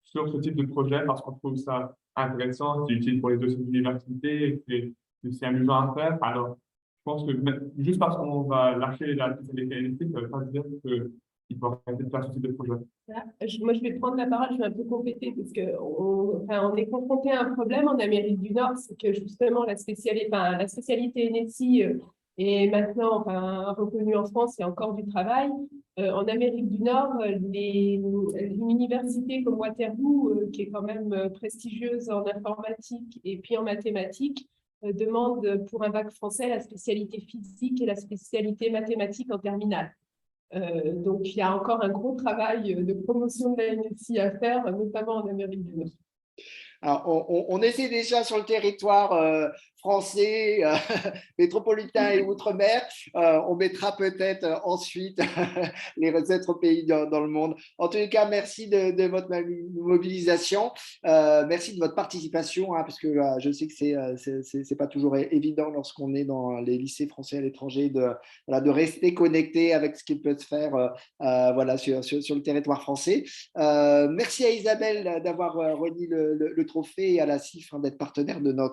sur ce type de projet parce qu'on trouve ça intéressant, c'est utile pour les dossiers d'université et c'est amusant à faire. Alors, je pense que juste parce qu'on va lâcher la spécialité NSI, ça ne veut pas dire qu'il faut arrêter de faire ce type de projet. Moi, je vais prendre la parole, je vais un peu compléter parce qu'on est confronté à un problème en Amérique du Nord, c'est que justement la spécialité NSI est maintenant reconnue en France, il y a encore du travail. En Amérique du Nord, une université comme Waterloo, qui est quand même prestigieuse en informatique et puis en mathématiques, demande pour un bac français la spécialité physique et la spécialité mathématiques en terminale. Donc, il y a encore un gros travail de promotion de la NSI à faire, notamment en Amérique du Nord. Alors, on essaie déjà sur le territoire français, métropolitain et outre-mer. On mettra peut-être ensuite les autres pays dans le monde. En tous les cas, merci de votre mobilisation. Merci de votre participation, hein, parce que je sais que c'est pas toujours évident lorsqu'on est dans les lycées français à l'étranger de rester connecté avec ce qui peut se faire sur le territoire français. Merci à Isabelle d'avoir remis le trophée et à la CIF d'être partenaire de nos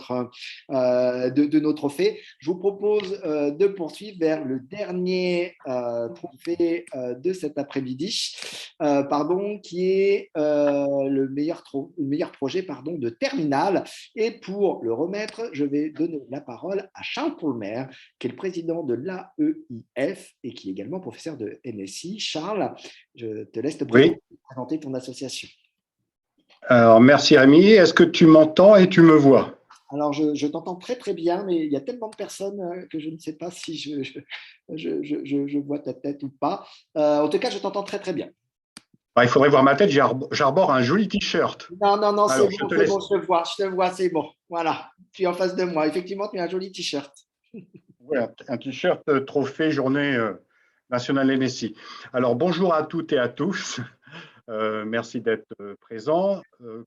trophées. Je vous propose de poursuivre vers le dernier trophée de cet après-midi, qui est le meilleur projet de terminale. Et pour le remettre, je vais donner la parole à Charles Poulmer, qui est le président de l'AEIF et qui est également professeur de NSI. Charles, je te laisse te présenter ton association. Alors, merci Rémi. Est-ce que tu m'entends et tu me vois? Alors, je t'entends très très bien, mais il y a tellement de personnes que je ne sais pas si je vois ta tête ou pas. En tout cas, je t'entends très très bien. Il faudrait voir ma tête, j'arbore un joli t-shirt. Non, c'est bon, je te vois, c'est bon. Voilà, tu es en face de moi. Effectivement, tu as un joli t-shirt. Voilà, un t-shirt trophée journée nationale NSI. Alors, bonjour à toutes et à tous. Merci d'être présent.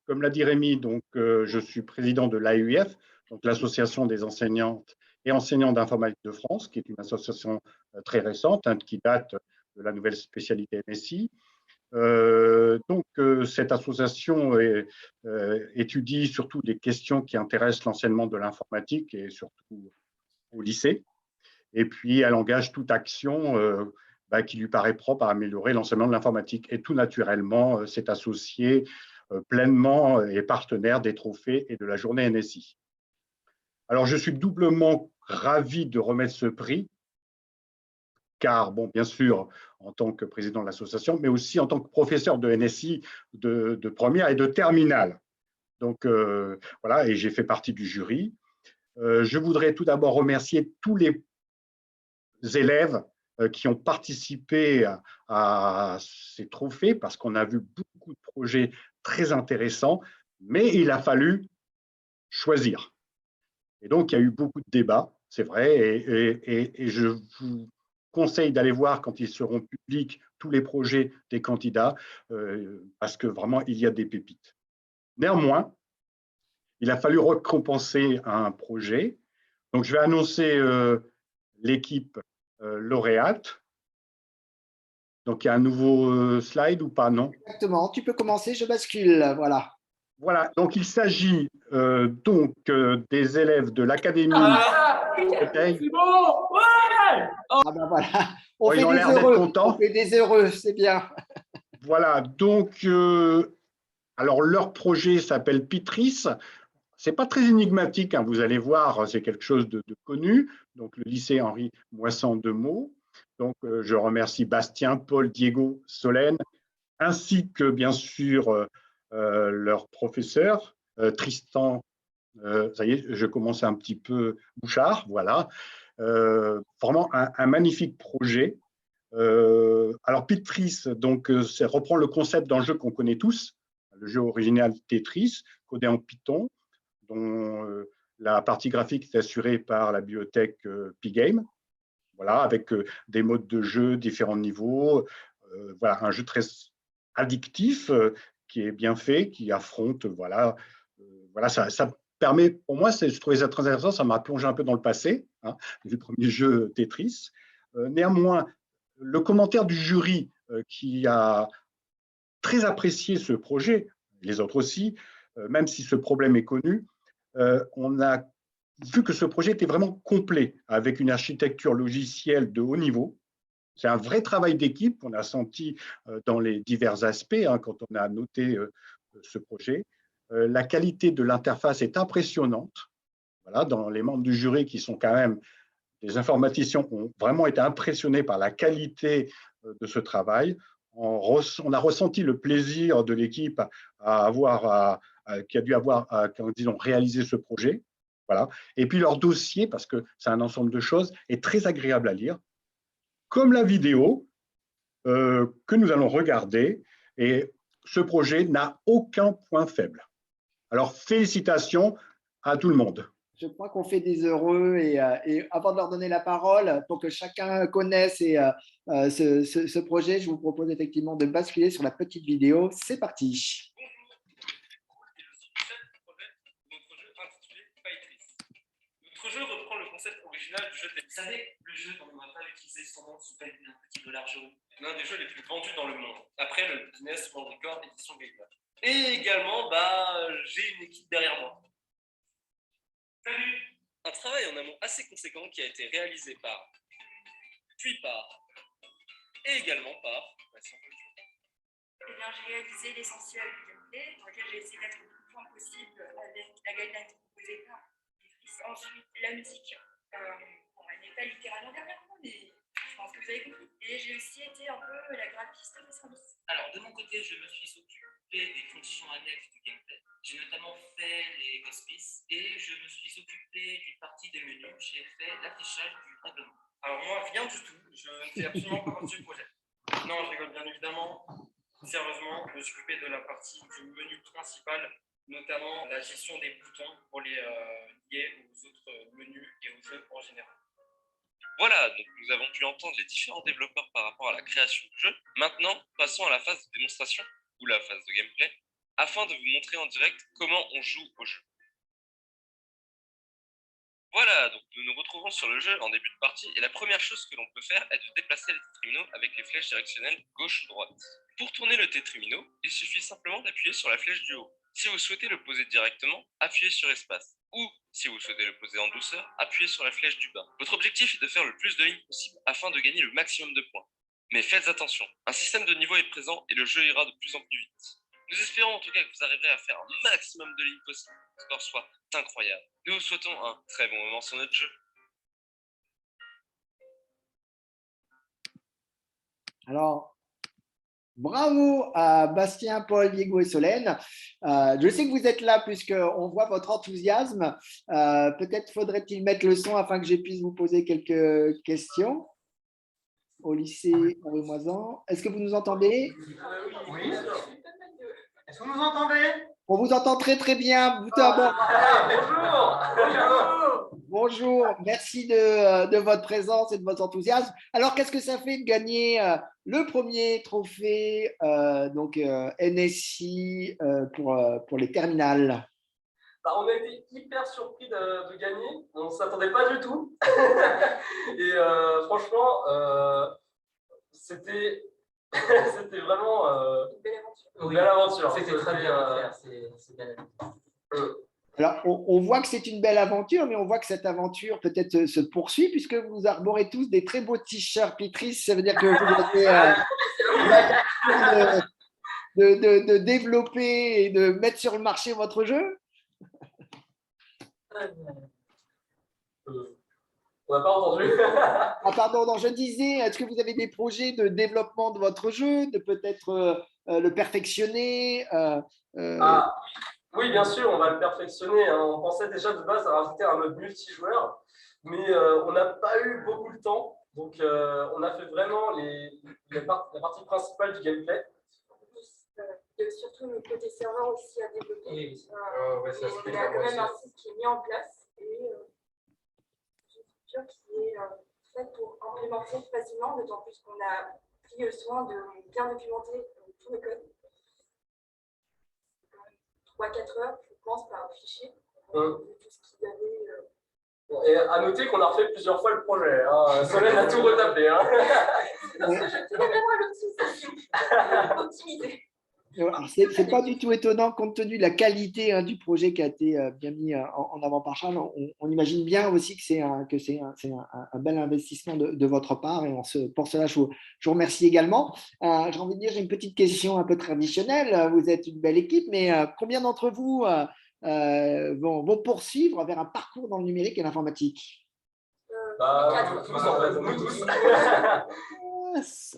Comme l'a dit Rémi, donc, je suis président de l'AEIF, donc l'association des enseignantes et enseignants d'informatique de France, qui est une association très récente, qui date de la nouvelle spécialité NSI. Cette association étudie surtout des questions qui intéressent l'enseignement de l'informatique et surtout au lycée. Et puis, elle engage toute action qui lui paraît propre à améliorer l'enseignement de l'informatique. Et tout naturellement, s'est associé pleinement et partenaire des trophées et de la journée NSI. Alors, je suis doublement ravi de remettre ce prix, car, bon, bien sûr, en tant que président de l'association, mais aussi en tant que professeur de NSI de première et de terminale. Donc, voilà, et j'ai fait partie du jury. Je voudrais tout d'abord remercier tous les élèves qui ont participé à ces trophées, parce qu'on a vu beaucoup de projets très intéressants, mais il a fallu choisir. Et donc, il y a eu beaucoup de débats, c'est vrai, et je vous conseille d'aller voir quand ils seront publics tous les projets des candidats, parce que vraiment, il y a des pépites. Néanmoins, il a fallu récompenser un projet. Donc, je vais annoncer l'équipe lauréate. Donc, il y a un nouveau slide ou pas, non? Exactement, tu peux commencer, je bascule, voilà. Voilà, donc il s'agit des élèves de l'Académie. C'est bon, ouais. Voilà, on ils ont l'air d'être contents. On fait des heureux, c'est bien. Voilà, donc, alors leur projet s'appelle Pitris. Ce n'est pas très énigmatique, hein, vous allez voir, c'est quelque chose de connu. Donc, le lycée Henri Moissan de Meaux. Donc, je remercie Bastien, Paul, Diego, Solène, ainsi que, bien sûr, leur professeur, Tristan, ça y est, je commence un petit peu Bouchard, voilà. Vraiment un magnifique projet. Alors, Pitris, donc, reprend le concept d'un jeu qu'on connaît tous, le jeu original Tetris, codé en Python, dont la partie graphique est assurée par la bibliothèque Pygame, voilà, avec des modes de jeu, différents niveaux, voilà, un jeu très addictif qui est bien fait, qui affronte, voilà, ça permet, pour moi, je trouvais ça très intéressant, ça m'a plongé un peu dans le passé, hein, du premier jeu Tetris. Néanmoins, le commentaire du jury qui a très apprécié ce projet, les autres aussi, même si ce problème est connu, on a vu que ce projet était vraiment complet, avec une architecture logicielle de haut niveau. C'est un vrai travail d'équipe qu'on a senti dans les divers aspects hein, quand on a noté ce projet. La qualité de l'interface est impressionnante. Voilà, dans les membres du jury qui sont quand même des informaticiens ont vraiment été impressionnés par la qualité de ce travail. On a ressenti le plaisir de l'équipe qui a dû avoir disons, réalisé ce projet. Voilà. Et puis leur dossier, parce que c'est un ensemble de choses, est très agréable à lire, comme la vidéo que nous allons regarder. Et ce projet n'a aucun point faible. Alors, félicitations à tout le monde. Je crois qu'on fait des heureux et avant de leur donner la parole, pour que chacun connaisse ce projet, je vous propose effectivement de basculer sur la petite vidéo. C'est parti. Notre jeu reprend le concept original du jeu Tetris. Vous savez, le jeu dont on va pas utiliser son nom sous peine d'un petit dollar jaune. L'un des jeux les plus vendus dans le monde, après le Guinness World Record édition Gamer. Et également, j'ai une équipe derrière moi. Salut. Un travail en amont assez conséquent qui a été réalisé par, puis par, et également par. Eh bien, j'ai réalisé l'essentiel du gameplay, dans lequel j'ai essayé d'être le plus point possible avec la guideline proposée par Tetris. Ensuite, la musique. Elle n'est pas littéralement derrière moi, mais je pense que vous avez compris. Et j'ai aussi été un peu la graphiste de service. Alors, de mon côté, je me suis occupé des fonctions annexes du gameplay. J'ai notamment fait les hospices et je me suis occupé d'une partie des menus. J'ai fait l'affichage du règlement. Alors moi, rien du tout. Je ne fais absolument pas partie du projet. Non, je rigole bien évidemment. Sérieusement, je me suis occupé de la partie du menu principal, notamment la gestion des boutons pour les lier aux autres menus et aux jeux en général. Voilà, donc nous avons pu entendre les différents développeurs par rapport à la création du jeu. Maintenant, passons à la phase de démonstration, ou la phase de gameplay, afin de vous montrer en direct comment on joue au jeu. Voilà, donc nous nous retrouvons sur le jeu en début de partie, et la première chose que l'on peut faire est de déplacer les tétrimino avec les flèches directionnelles gauche-droite. Pour tourner le tétrimino, il suffit simplement d'appuyer sur la flèche du haut. Si vous souhaitez le poser directement, appuyez sur espace. Ou, si vous souhaitez le poser en douceur, appuyez sur la flèche du bas. Votre objectif est de faire le plus de lignes possible afin de gagner le maximum de points. Mais faites attention, un système de niveau est présent et le jeu ira de plus en plus vite. Nous espérons en tout cas que vous arriverez à faire un maximum de lignes possible, que le score soit incroyable. Nous vous souhaitons un très bon moment sur notre jeu. Alors, bravo à Bastien, Paul, Diego et Solène. Je sais que vous êtes là puisqu'on voit votre enthousiasme. Peut-être faudrait-il mettre le son afin que je puisse vous poser quelques questions au lycée Henri Moisan. Est-ce que vous nous entendez? Oui. Est-ce que vous nous entendez? On vous entend très très bien. Bonjour. Bonjour, merci de votre présence et de votre enthousiasme. Alors, qu'est-ce que ça fait de gagner le premier trophée NSI pour les terminales? On a été hyper surpris de gagner, on ne s'attendait pas du tout. Et franchement, c'était vraiment une belle aventure. C'était très bien. Alors, on voit que c'est une belle aventure, mais on voit que cette aventure peut-être se poursuit puisque vous arborez tous des très beaux t-shirts Tetris. Ça veut dire que vous avez de développer et de mettre sur le marché votre jeu. On n'a pas entendu. Ah pardon, non, je disais, est-ce que vous avez des projets de développement de votre jeu, de peut-être le perfectionner Oui, bien sûr, on va le perfectionner. On pensait déjà de base à rajouter un mode multijoueur, mais on n'a pas eu beaucoup de temps. Donc, on a fait vraiment la partie principale du gameplay. Il y a surtout le côté serveur aussi à développer. Oui. Il y a quand même un site qui est mis en place et une structure qui est faite pour implémenter facilement, d'autant plus qu'on a pris soin de bien documenter tout le code. 3-4 heures, je pense, par fichier. Tout ce qu'il y avait. Et à noter qu'on a refait plusieurs fois le projet. Hein. Solène a tout retapé. Hein. C'est vraiment l'optimisation. Optimiser. C'est pas du tout étonnant compte tenu de la qualité du projet qui a été bien mis en avant par Charles. On imagine bien aussi que c'est un bel investissement de votre part et pour cela, je vous remercie également. J'ai envie de dire, j'ai une petite question un peu traditionnelle. Vous êtes une belle équipe, mais combien d'entre vous vont poursuivre vers un parcours dans le numérique et l'informatique? Nous tous.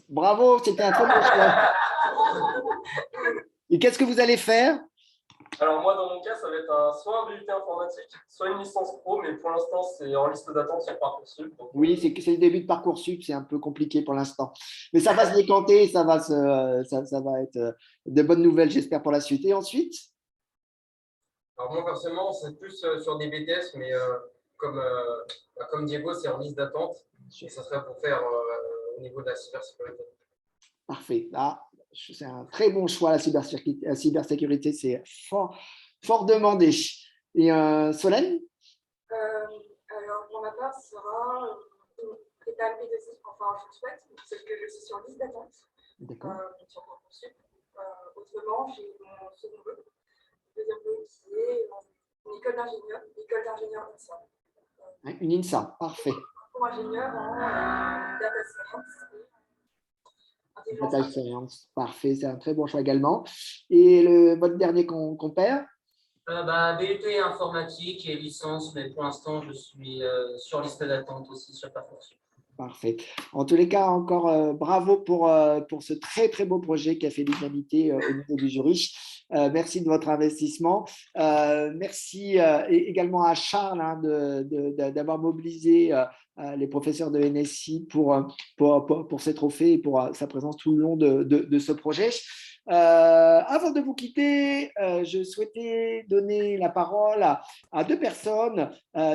Bravo, c'était un très bon choix. Et qu'est-ce que vous allez faire? Alors moi, dans mon cas, ça va être soit un BUT informatique, soit une licence pro, mais pour l'instant, c'est en liste d'attente sur Parcoursup. Oui, c'est le début de Parcoursup, c'est un peu compliqué pour l'instant. Mais ça va se décanter, ça va être de bonnes nouvelles, j'espère, pour la suite. Et ensuite? Alors moi, forcément, c'est plus sur des BTS, mais comme Diego, c'est en liste d'attente. Et ça serait pour faire au niveau de la cybersécurité. Parfait. Là, c'est un très bon choix, la cybersécurité, c'est fort demandé. Et Solène? Alors, pour ma part, ce sera une prépa MP2I, enfin, je le souhaite, parce que je suis sur liste d'attente sur Parcoursup. Autrement, j'ai mon second vœu, deuxième vœu qui est une école d'ingénieur INSA. Une INSA, parfait. Pour ingénieur en data science. Data science, parfait, c'est un très bon choix également. Et votre dernier compère? BUT informatique et licence, mais pour l'instant, je suis sur liste d'attente aussi sur Parcoursup. Parfait. En tous les cas, encore bravo pour ce très, très beau projet qui a fait l'unanimité au niveau du jury. Merci de votre investissement. Merci également à Charles d'avoir mobilisé les professeurs de NSI pour ces trophées et pour sa présence tout le long de ce projet. Avant de vous quitter, je souhaitais donner la parole à deux personnes.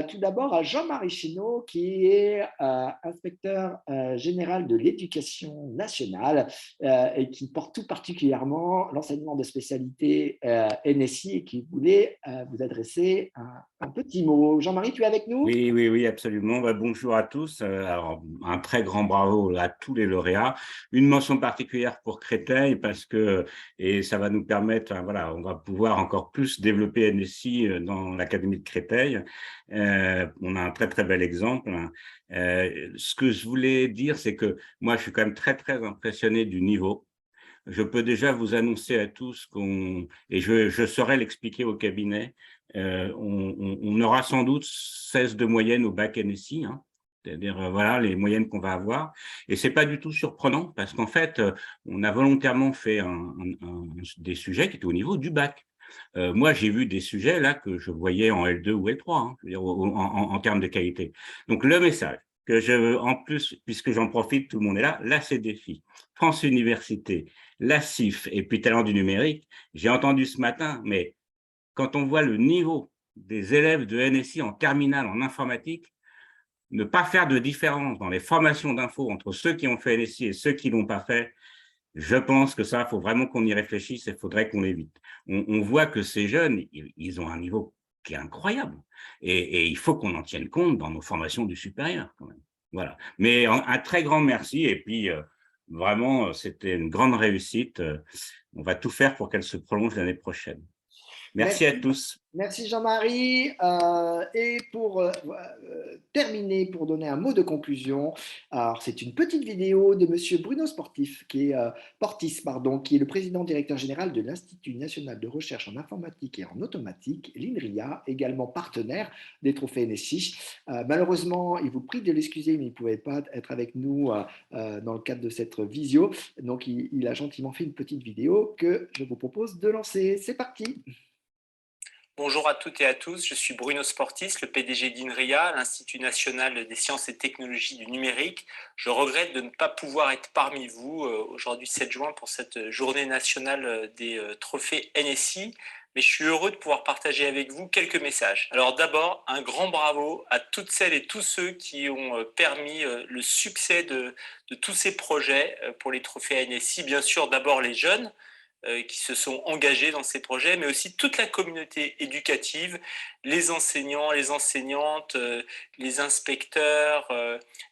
Tout d'abord à Jean-Marie Chénaud, qui est inspecteur général de l'éducation nationale et qui porte tout particulièrement l'enseignement de spécialité NSI et qui voulait vous adresser un petit mot. Jean-Marie, tu es avec nous? Oui, absolument. Bonjour à tous. Alors, un très grand bravo à tous les lauréats. Une mention particulière pour Créteil parce que, et ça va nous permettre, voilà, on va pouvoir encore plus développer NSI dans l'Académie de Créteil. On a un très, très bel exemple. Ce que je voulais dire, c'est que moi, je suis quand même très, très impressionné du niveau. Je peux déjà vous annoncer à tous et je saurais l'expliquer au cabinet, on aura sans doute 16 de moyenne au bac NSI, c'est-à-dire voilà les moyennes qu'on va avoir. Et ce n'est pas du tout surprenant parce qu'en fait, on a volontairement fait des sujets qui étaient au niveau du bac. Moi, j'ai vu des sujets là que je voyais en L2 ou L3, je veux dire, en termes de qualité. Donc, le message que en plus, puisque j'en profite, tout le monde est là c'est défi. France Université, la CIF et puis Talent du numérique, j'ai entendu ce matin, mais quand on voit le niveau des élèves de NSI en terminale en informatique, ne pas faire de différence dans les formations d'info entre ceux qui ont fait NSI et ceux qui ne l'ont pas fait, je pense que ça, il faut vraiment qu'on y réfléchisse et il faudrait qu'on l'évite. On voit que ces jeunes, ils ont un niveau qui est incroyable et il faut qu'on en tienne compte dans nos formations du supérieur quand même. Voilà. Mais un très grand merci et puis vraiment, c'était une grande réussite. On va tout faire pour qu'elle se prolonge l'année prochaine. Merci à tous. Merci Jean-Marie. Et pour terminer, pour donner un mot de conclusion, alors c'est une petite vidéo de Monsieur Bruno Portis, qui est le président directeur général de l'Institut national de recherche en informatique et en automatique, l'INRIA, également partenaire des trophées NSI. Malheureusement, il vous prie de l'excuser, mais il ne pouvait pas être avec nous dans le cadre de cette visio. Donc, il a gentiment fait une petite vidéo que je vous propose de lancer. C'est parti. Bonjour à toutes et à tous, je suis Bruno Portis, le PDG d'INRIA, l'Institut national des sciences et technologies du numérique. Je regrette de ne pas pouvoir être parmi vous aujourd'hui 7 juin pour cette journée nationale des trophées NSI. mais je suis heureux de pouvoir partager avec vous quelques messages. Alors d'abord, un grand bravo à toutes celles et tous ceux qui ont permis le succès de tous ces projets pour les trophées NSI. Bien sûr, d'abord les jeunes qui se sont engagés dans ces projets, mais aussi toute la communauté éducative, les enseignants, les enseignantes, les inspecteurs,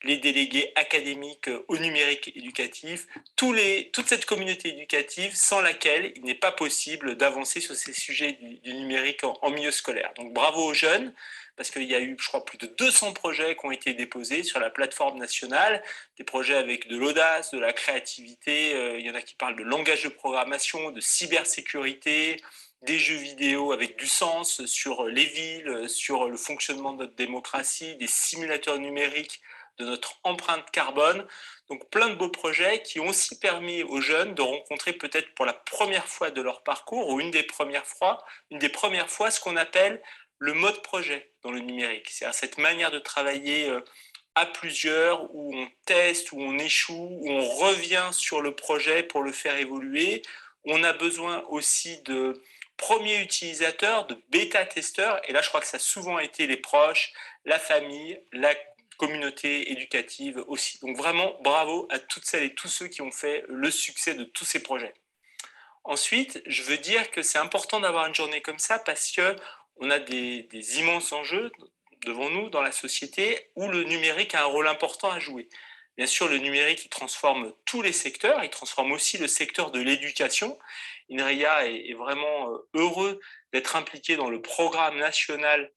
les délégués académiques au numérique éducatif, toute cette communauté éducative sans laquelle il n'est pas possible d'avancer sur ces sujets du numérique en milieu scolaire. Donc bravo aux jeunes, parce qu'il y a eu, je crois, plus de 200 projets qui ont été déposés sur la plateforme nationale, des projets avec de l'audace, de la créativité, il y en a qui parlent de langage de programmation, de cybersécurité, des jeux vidéo avec du sens sur les villes, sur le fonctionnement de notre démocratie, des simulateurs numériques de notre empreinte carbone. Donc plein de beaux projets qui ont aussi permis aux jeunes de rencontrer peut-être pour la première fois de leur parcours ou une des premières fois ce qu'on appelle le mode projet dans le numérique. C'est-à-dire cette manière de travailler à plusieurs, où on teste, où on échoue, où on revient sur le projet pour le faire évoluer. On a besoin aussi de premiers utilisateurs, de bêta-testeurs, et là je crois que ça a souvent été les proches, la famille, la communauté éducative aussi. Donc vraiment bravo à toutes celles et tous ceux qui ont fait le succès de tous ces projets. Ensuite, je veux dire que c'est important d'avoir une journée comme ça parce qu'on a des immenses enjeux devant nous dans la société où le numérique a un rôle important à jouer. Bien sûr, le numérique, il transforme tous les secteurs, il transforme aussi le secteur de l'éducation. INRIA est vraiment heureux d'être impliqué dans le programme national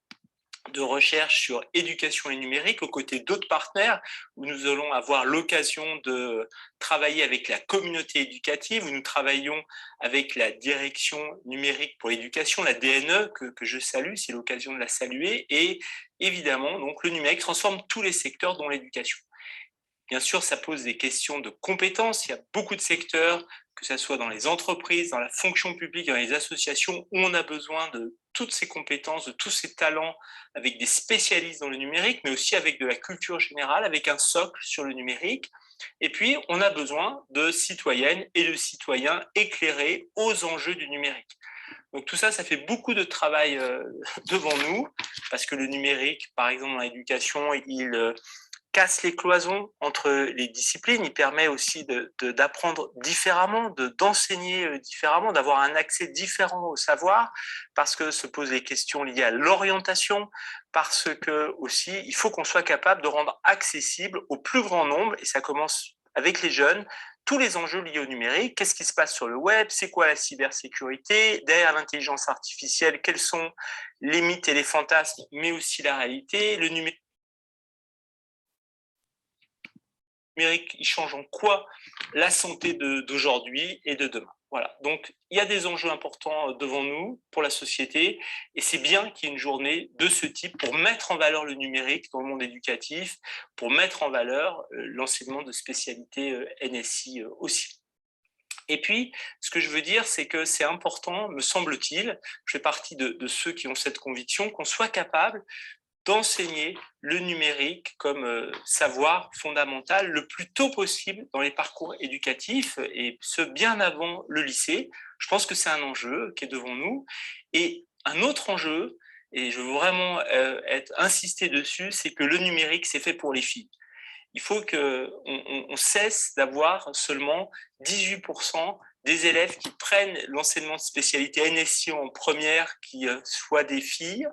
de recherche sur éducation et numérique aux côtés d'autres partenaires où nous allons avoir l'occasion de travailler avec la communauté éducative, où nous travaillons avec la direction numérique pour l'éducation, la DNE, que je salue, c'est l'occasion de la saluer, et évidemment, donc, le numérique transforme tous les secteurs dont l'éducation. Bien sûr, ça pose des questions de compétences. Il y a beaucoup de secteurs, que ce soit dans les entreprises, dans la fonction publique, dans les associations, où on a besoin de toutes ces compétences, de tous ces talents, avec des spécialistes dans le numérique, mais aussi avec de la culture générale, avec un socle sur le numérique. Et puis, on a besoin de citoyennes et de citoyens éclairés aux enjeux du numérique. Donc tout ça, ça fait beaucoup de travail devant nous, parce que le numérique, par exemple, dans l'éducation, il casse les cloisons entre les disciplines, il permet aussi d'apprendre différemment, d'enseigner différemment, d'avoir un accès différent au savoir, parce que se posent les questions liées à l'orientation, parce que aussi, il faut qu'on soit capable de rendre accessible au plus grand nombre, et ça commence avec les jeunes, tous les enjeux liés au numérique. Qu'est-ce qui se passe sur le web? C'est quoi la cybersécurité? Derrière l'intelligence artificielle, quels sont les mythes et les fantasmes, mais aussi la réalité? Le numérique, il change en quoi la santé d'aujourd'hui et de demain. Voilà. Donc, il y a des enjeux importants devant nous pour la société et c'est bien qu'il y ait une journée de ce type pour mettre en valeur le numérique dans le monde éducatif, pour mettre en valeur l'enseignement de spécialité NSI aussi. Et puis, ce que je veux dire, c'est que c'est important, me semble-t-il, je fais partie de ceux qui ont cette conviction, qu'on soit capable d'enseigner le numérique comme savoir fondamental le plus tôt possible dans les parcours éducatifs et ce bien avant le lycée. Je pense que c'est un enjeu qui est devant nous. Et un autre enjeu, et je veux vraiment insister dessus, c'est que le numérique, c'est fait pour les filles. Il faut qu'on cesse d'avoir seulement 18% des élèves qui prennent l'enseignement de spécialité NSI en première qui soient des filles,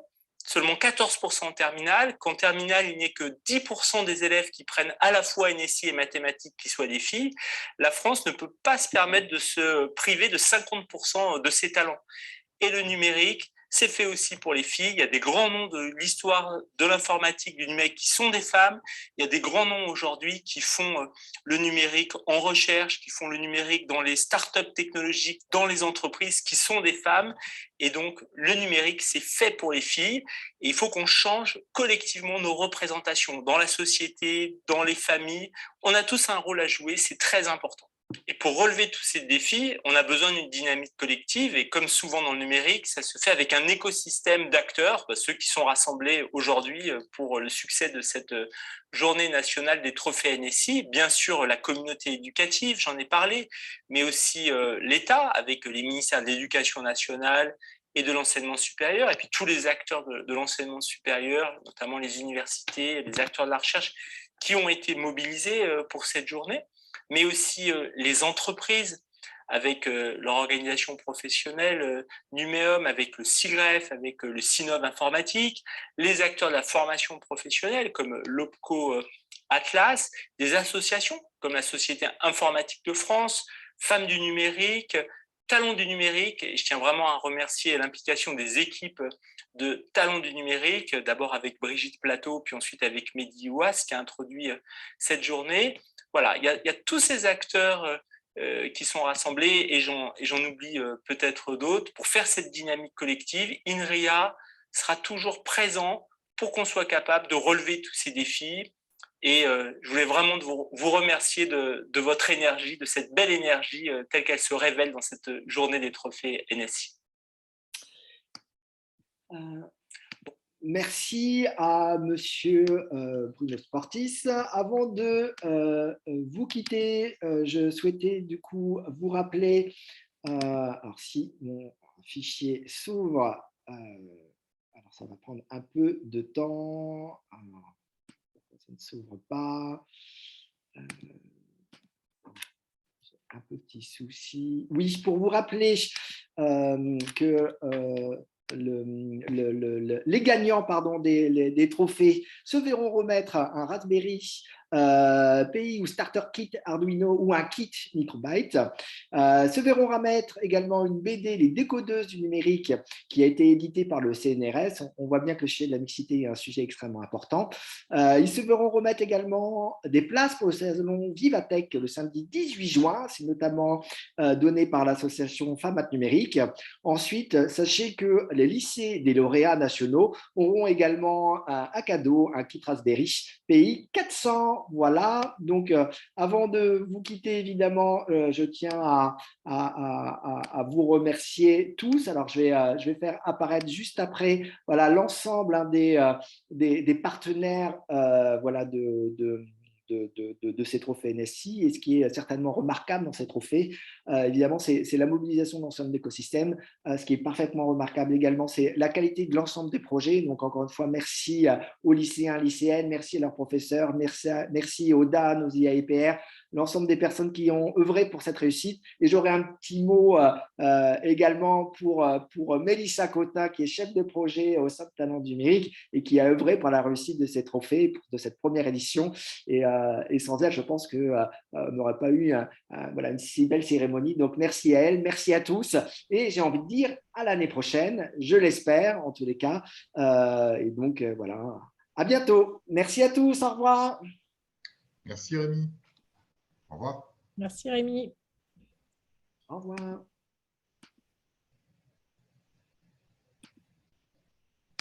seulement 14% en terminale. Qu'en terminale, il n'y ait que 10% des élèves qui prennent à la fois NSI et mathématiques qui soient des filles. La France ne peut pas se permettre de se priver de 50% de ses talents. Et le numérique, c'est fait aussi pour les filles. Il y a des grands noms de l'histoire de l'informatique, du numérique qui sont des femmes. Il y a des grands noms aujourd'hui qui font le numérique en recherche, qui font le numérique dans les startups technologiques, dans les entreprises, qui sont des femmes. Et donc, le numérique, c'est fait pour les filles. Et il faut qu'on change collectivement nos représentations dans la société, dans les familles. On a tous un rôle à jouer, c'est très important. Et pour relever tous ces défis, on a besoin d'une dynamique collective et comme souvent dans le numérique, ça se fait avec un écosystème d'acteurs, ceux qui sont rassemblés aujourd'hui pour le succès de cette journée nationale des trophées NSI. Bien sûr, la communauté éducative, j'en ai parlé, mais aussi l'État avec les ministères de l'Éducation nationale et de l'enseignement supérieur, et puis tous les acteurs de l'enseignement supérieur, notamment les universités, les acteurs de la recherche, qui ont été mobilisés pour cette journée, mais aussi les entreprises, avec leur organisation professionnelle, Numéum, avec le CIGREF, avec le Sinov informatique, les acteurs de la formation professionnelle, comme l'OPCO Atlas, des associations, comme la Société informatique de France, Femmes du numérique, Talents du numérique, et je tiens vraiment à remercier l'implication des équipes de Talents du numérique, d'abord avec Brigitte Plateau, puis ensuite avec Mehdi Ouas, qui a introduit cette journée. Voilà, il y a tous ces acteurs qui sont rassemblés, et j'en oublie peut-être d'autres, pour faire cette dynamique collective. INRIA sera toujours présent pour qu'on soit capable de relever tous ces défis. Et je voulais vraiment vous remercier de votre énergie, de cette belle énergie telle qu'elle se révèle dans cette journée des trophées NSI. Merci à Monsieur Bruno Sportis. Avant de vous quitter, je souhaitais du coup vous rappeler, alors si mon fichier s'ouvre, alors ça va prendre un peu de temps. Alors, ça ne s'ouvre pas. Un petit souci. Oui, pour vous rappeler que les gagnants des trophées se verront remettre un Raspberry Pi ou Starter Kit Arduino ou un kit Microbyte. Se verront remettre également une BD, Les décodeuses du numérique, qui a été éditée par le CNRS. On voit bien que le sujet de la mixité est un sujet extrêmement important. Ils se verront remettre également des places pour le salon Vivatech le samedi 18 juin. C'est notamment donné par l'association Femmes Numérique. Ensuite, sachez que les lycées des lauréats nationaux auront également un cadeau, un kit Raspberry Pi 400. Voilà, donc avant de vous quitter, évidemment, je tiens à vous remercier tous. Alors, je vais faire apparaître juste après voilà, l'ensemble des partenaires voilà, de ces trophées NSI. Et ce qui est certainement remarquable dans ces trophées, évidemment, c'est la mobilisation de l'ensemble de l'écosystème. Ce qui est parfaitement remarquable également, c'est la qualité de l'ensemble des projets. Donc, encore une fois, merci aux lycéens, lycéennes, merci à leurs professeurs, merci aux DAN, aux IAEPR, l'ensemble des personnes qui ont œuvré pour cette réussite. Et j'aurai un petit mot également pour Mélissa Cotin, qui est chef de projet au sein de Talents du numérique et qui a œuvré pour la réussite de ces trophées, de cette première édition. Et sans elle, je pense qu'on n'aurait pas eu voilà, une si belle cérémonie. Donc, merci à elle, merci à tous. Et j'ai envie de dire à l'année prochaine, je l'espère, en tous les cas. Et donc, voilà, à bientôt. Merci à tous, au revoir. Merci Rémi. Au revoir. Merci Rémi. Au revoir.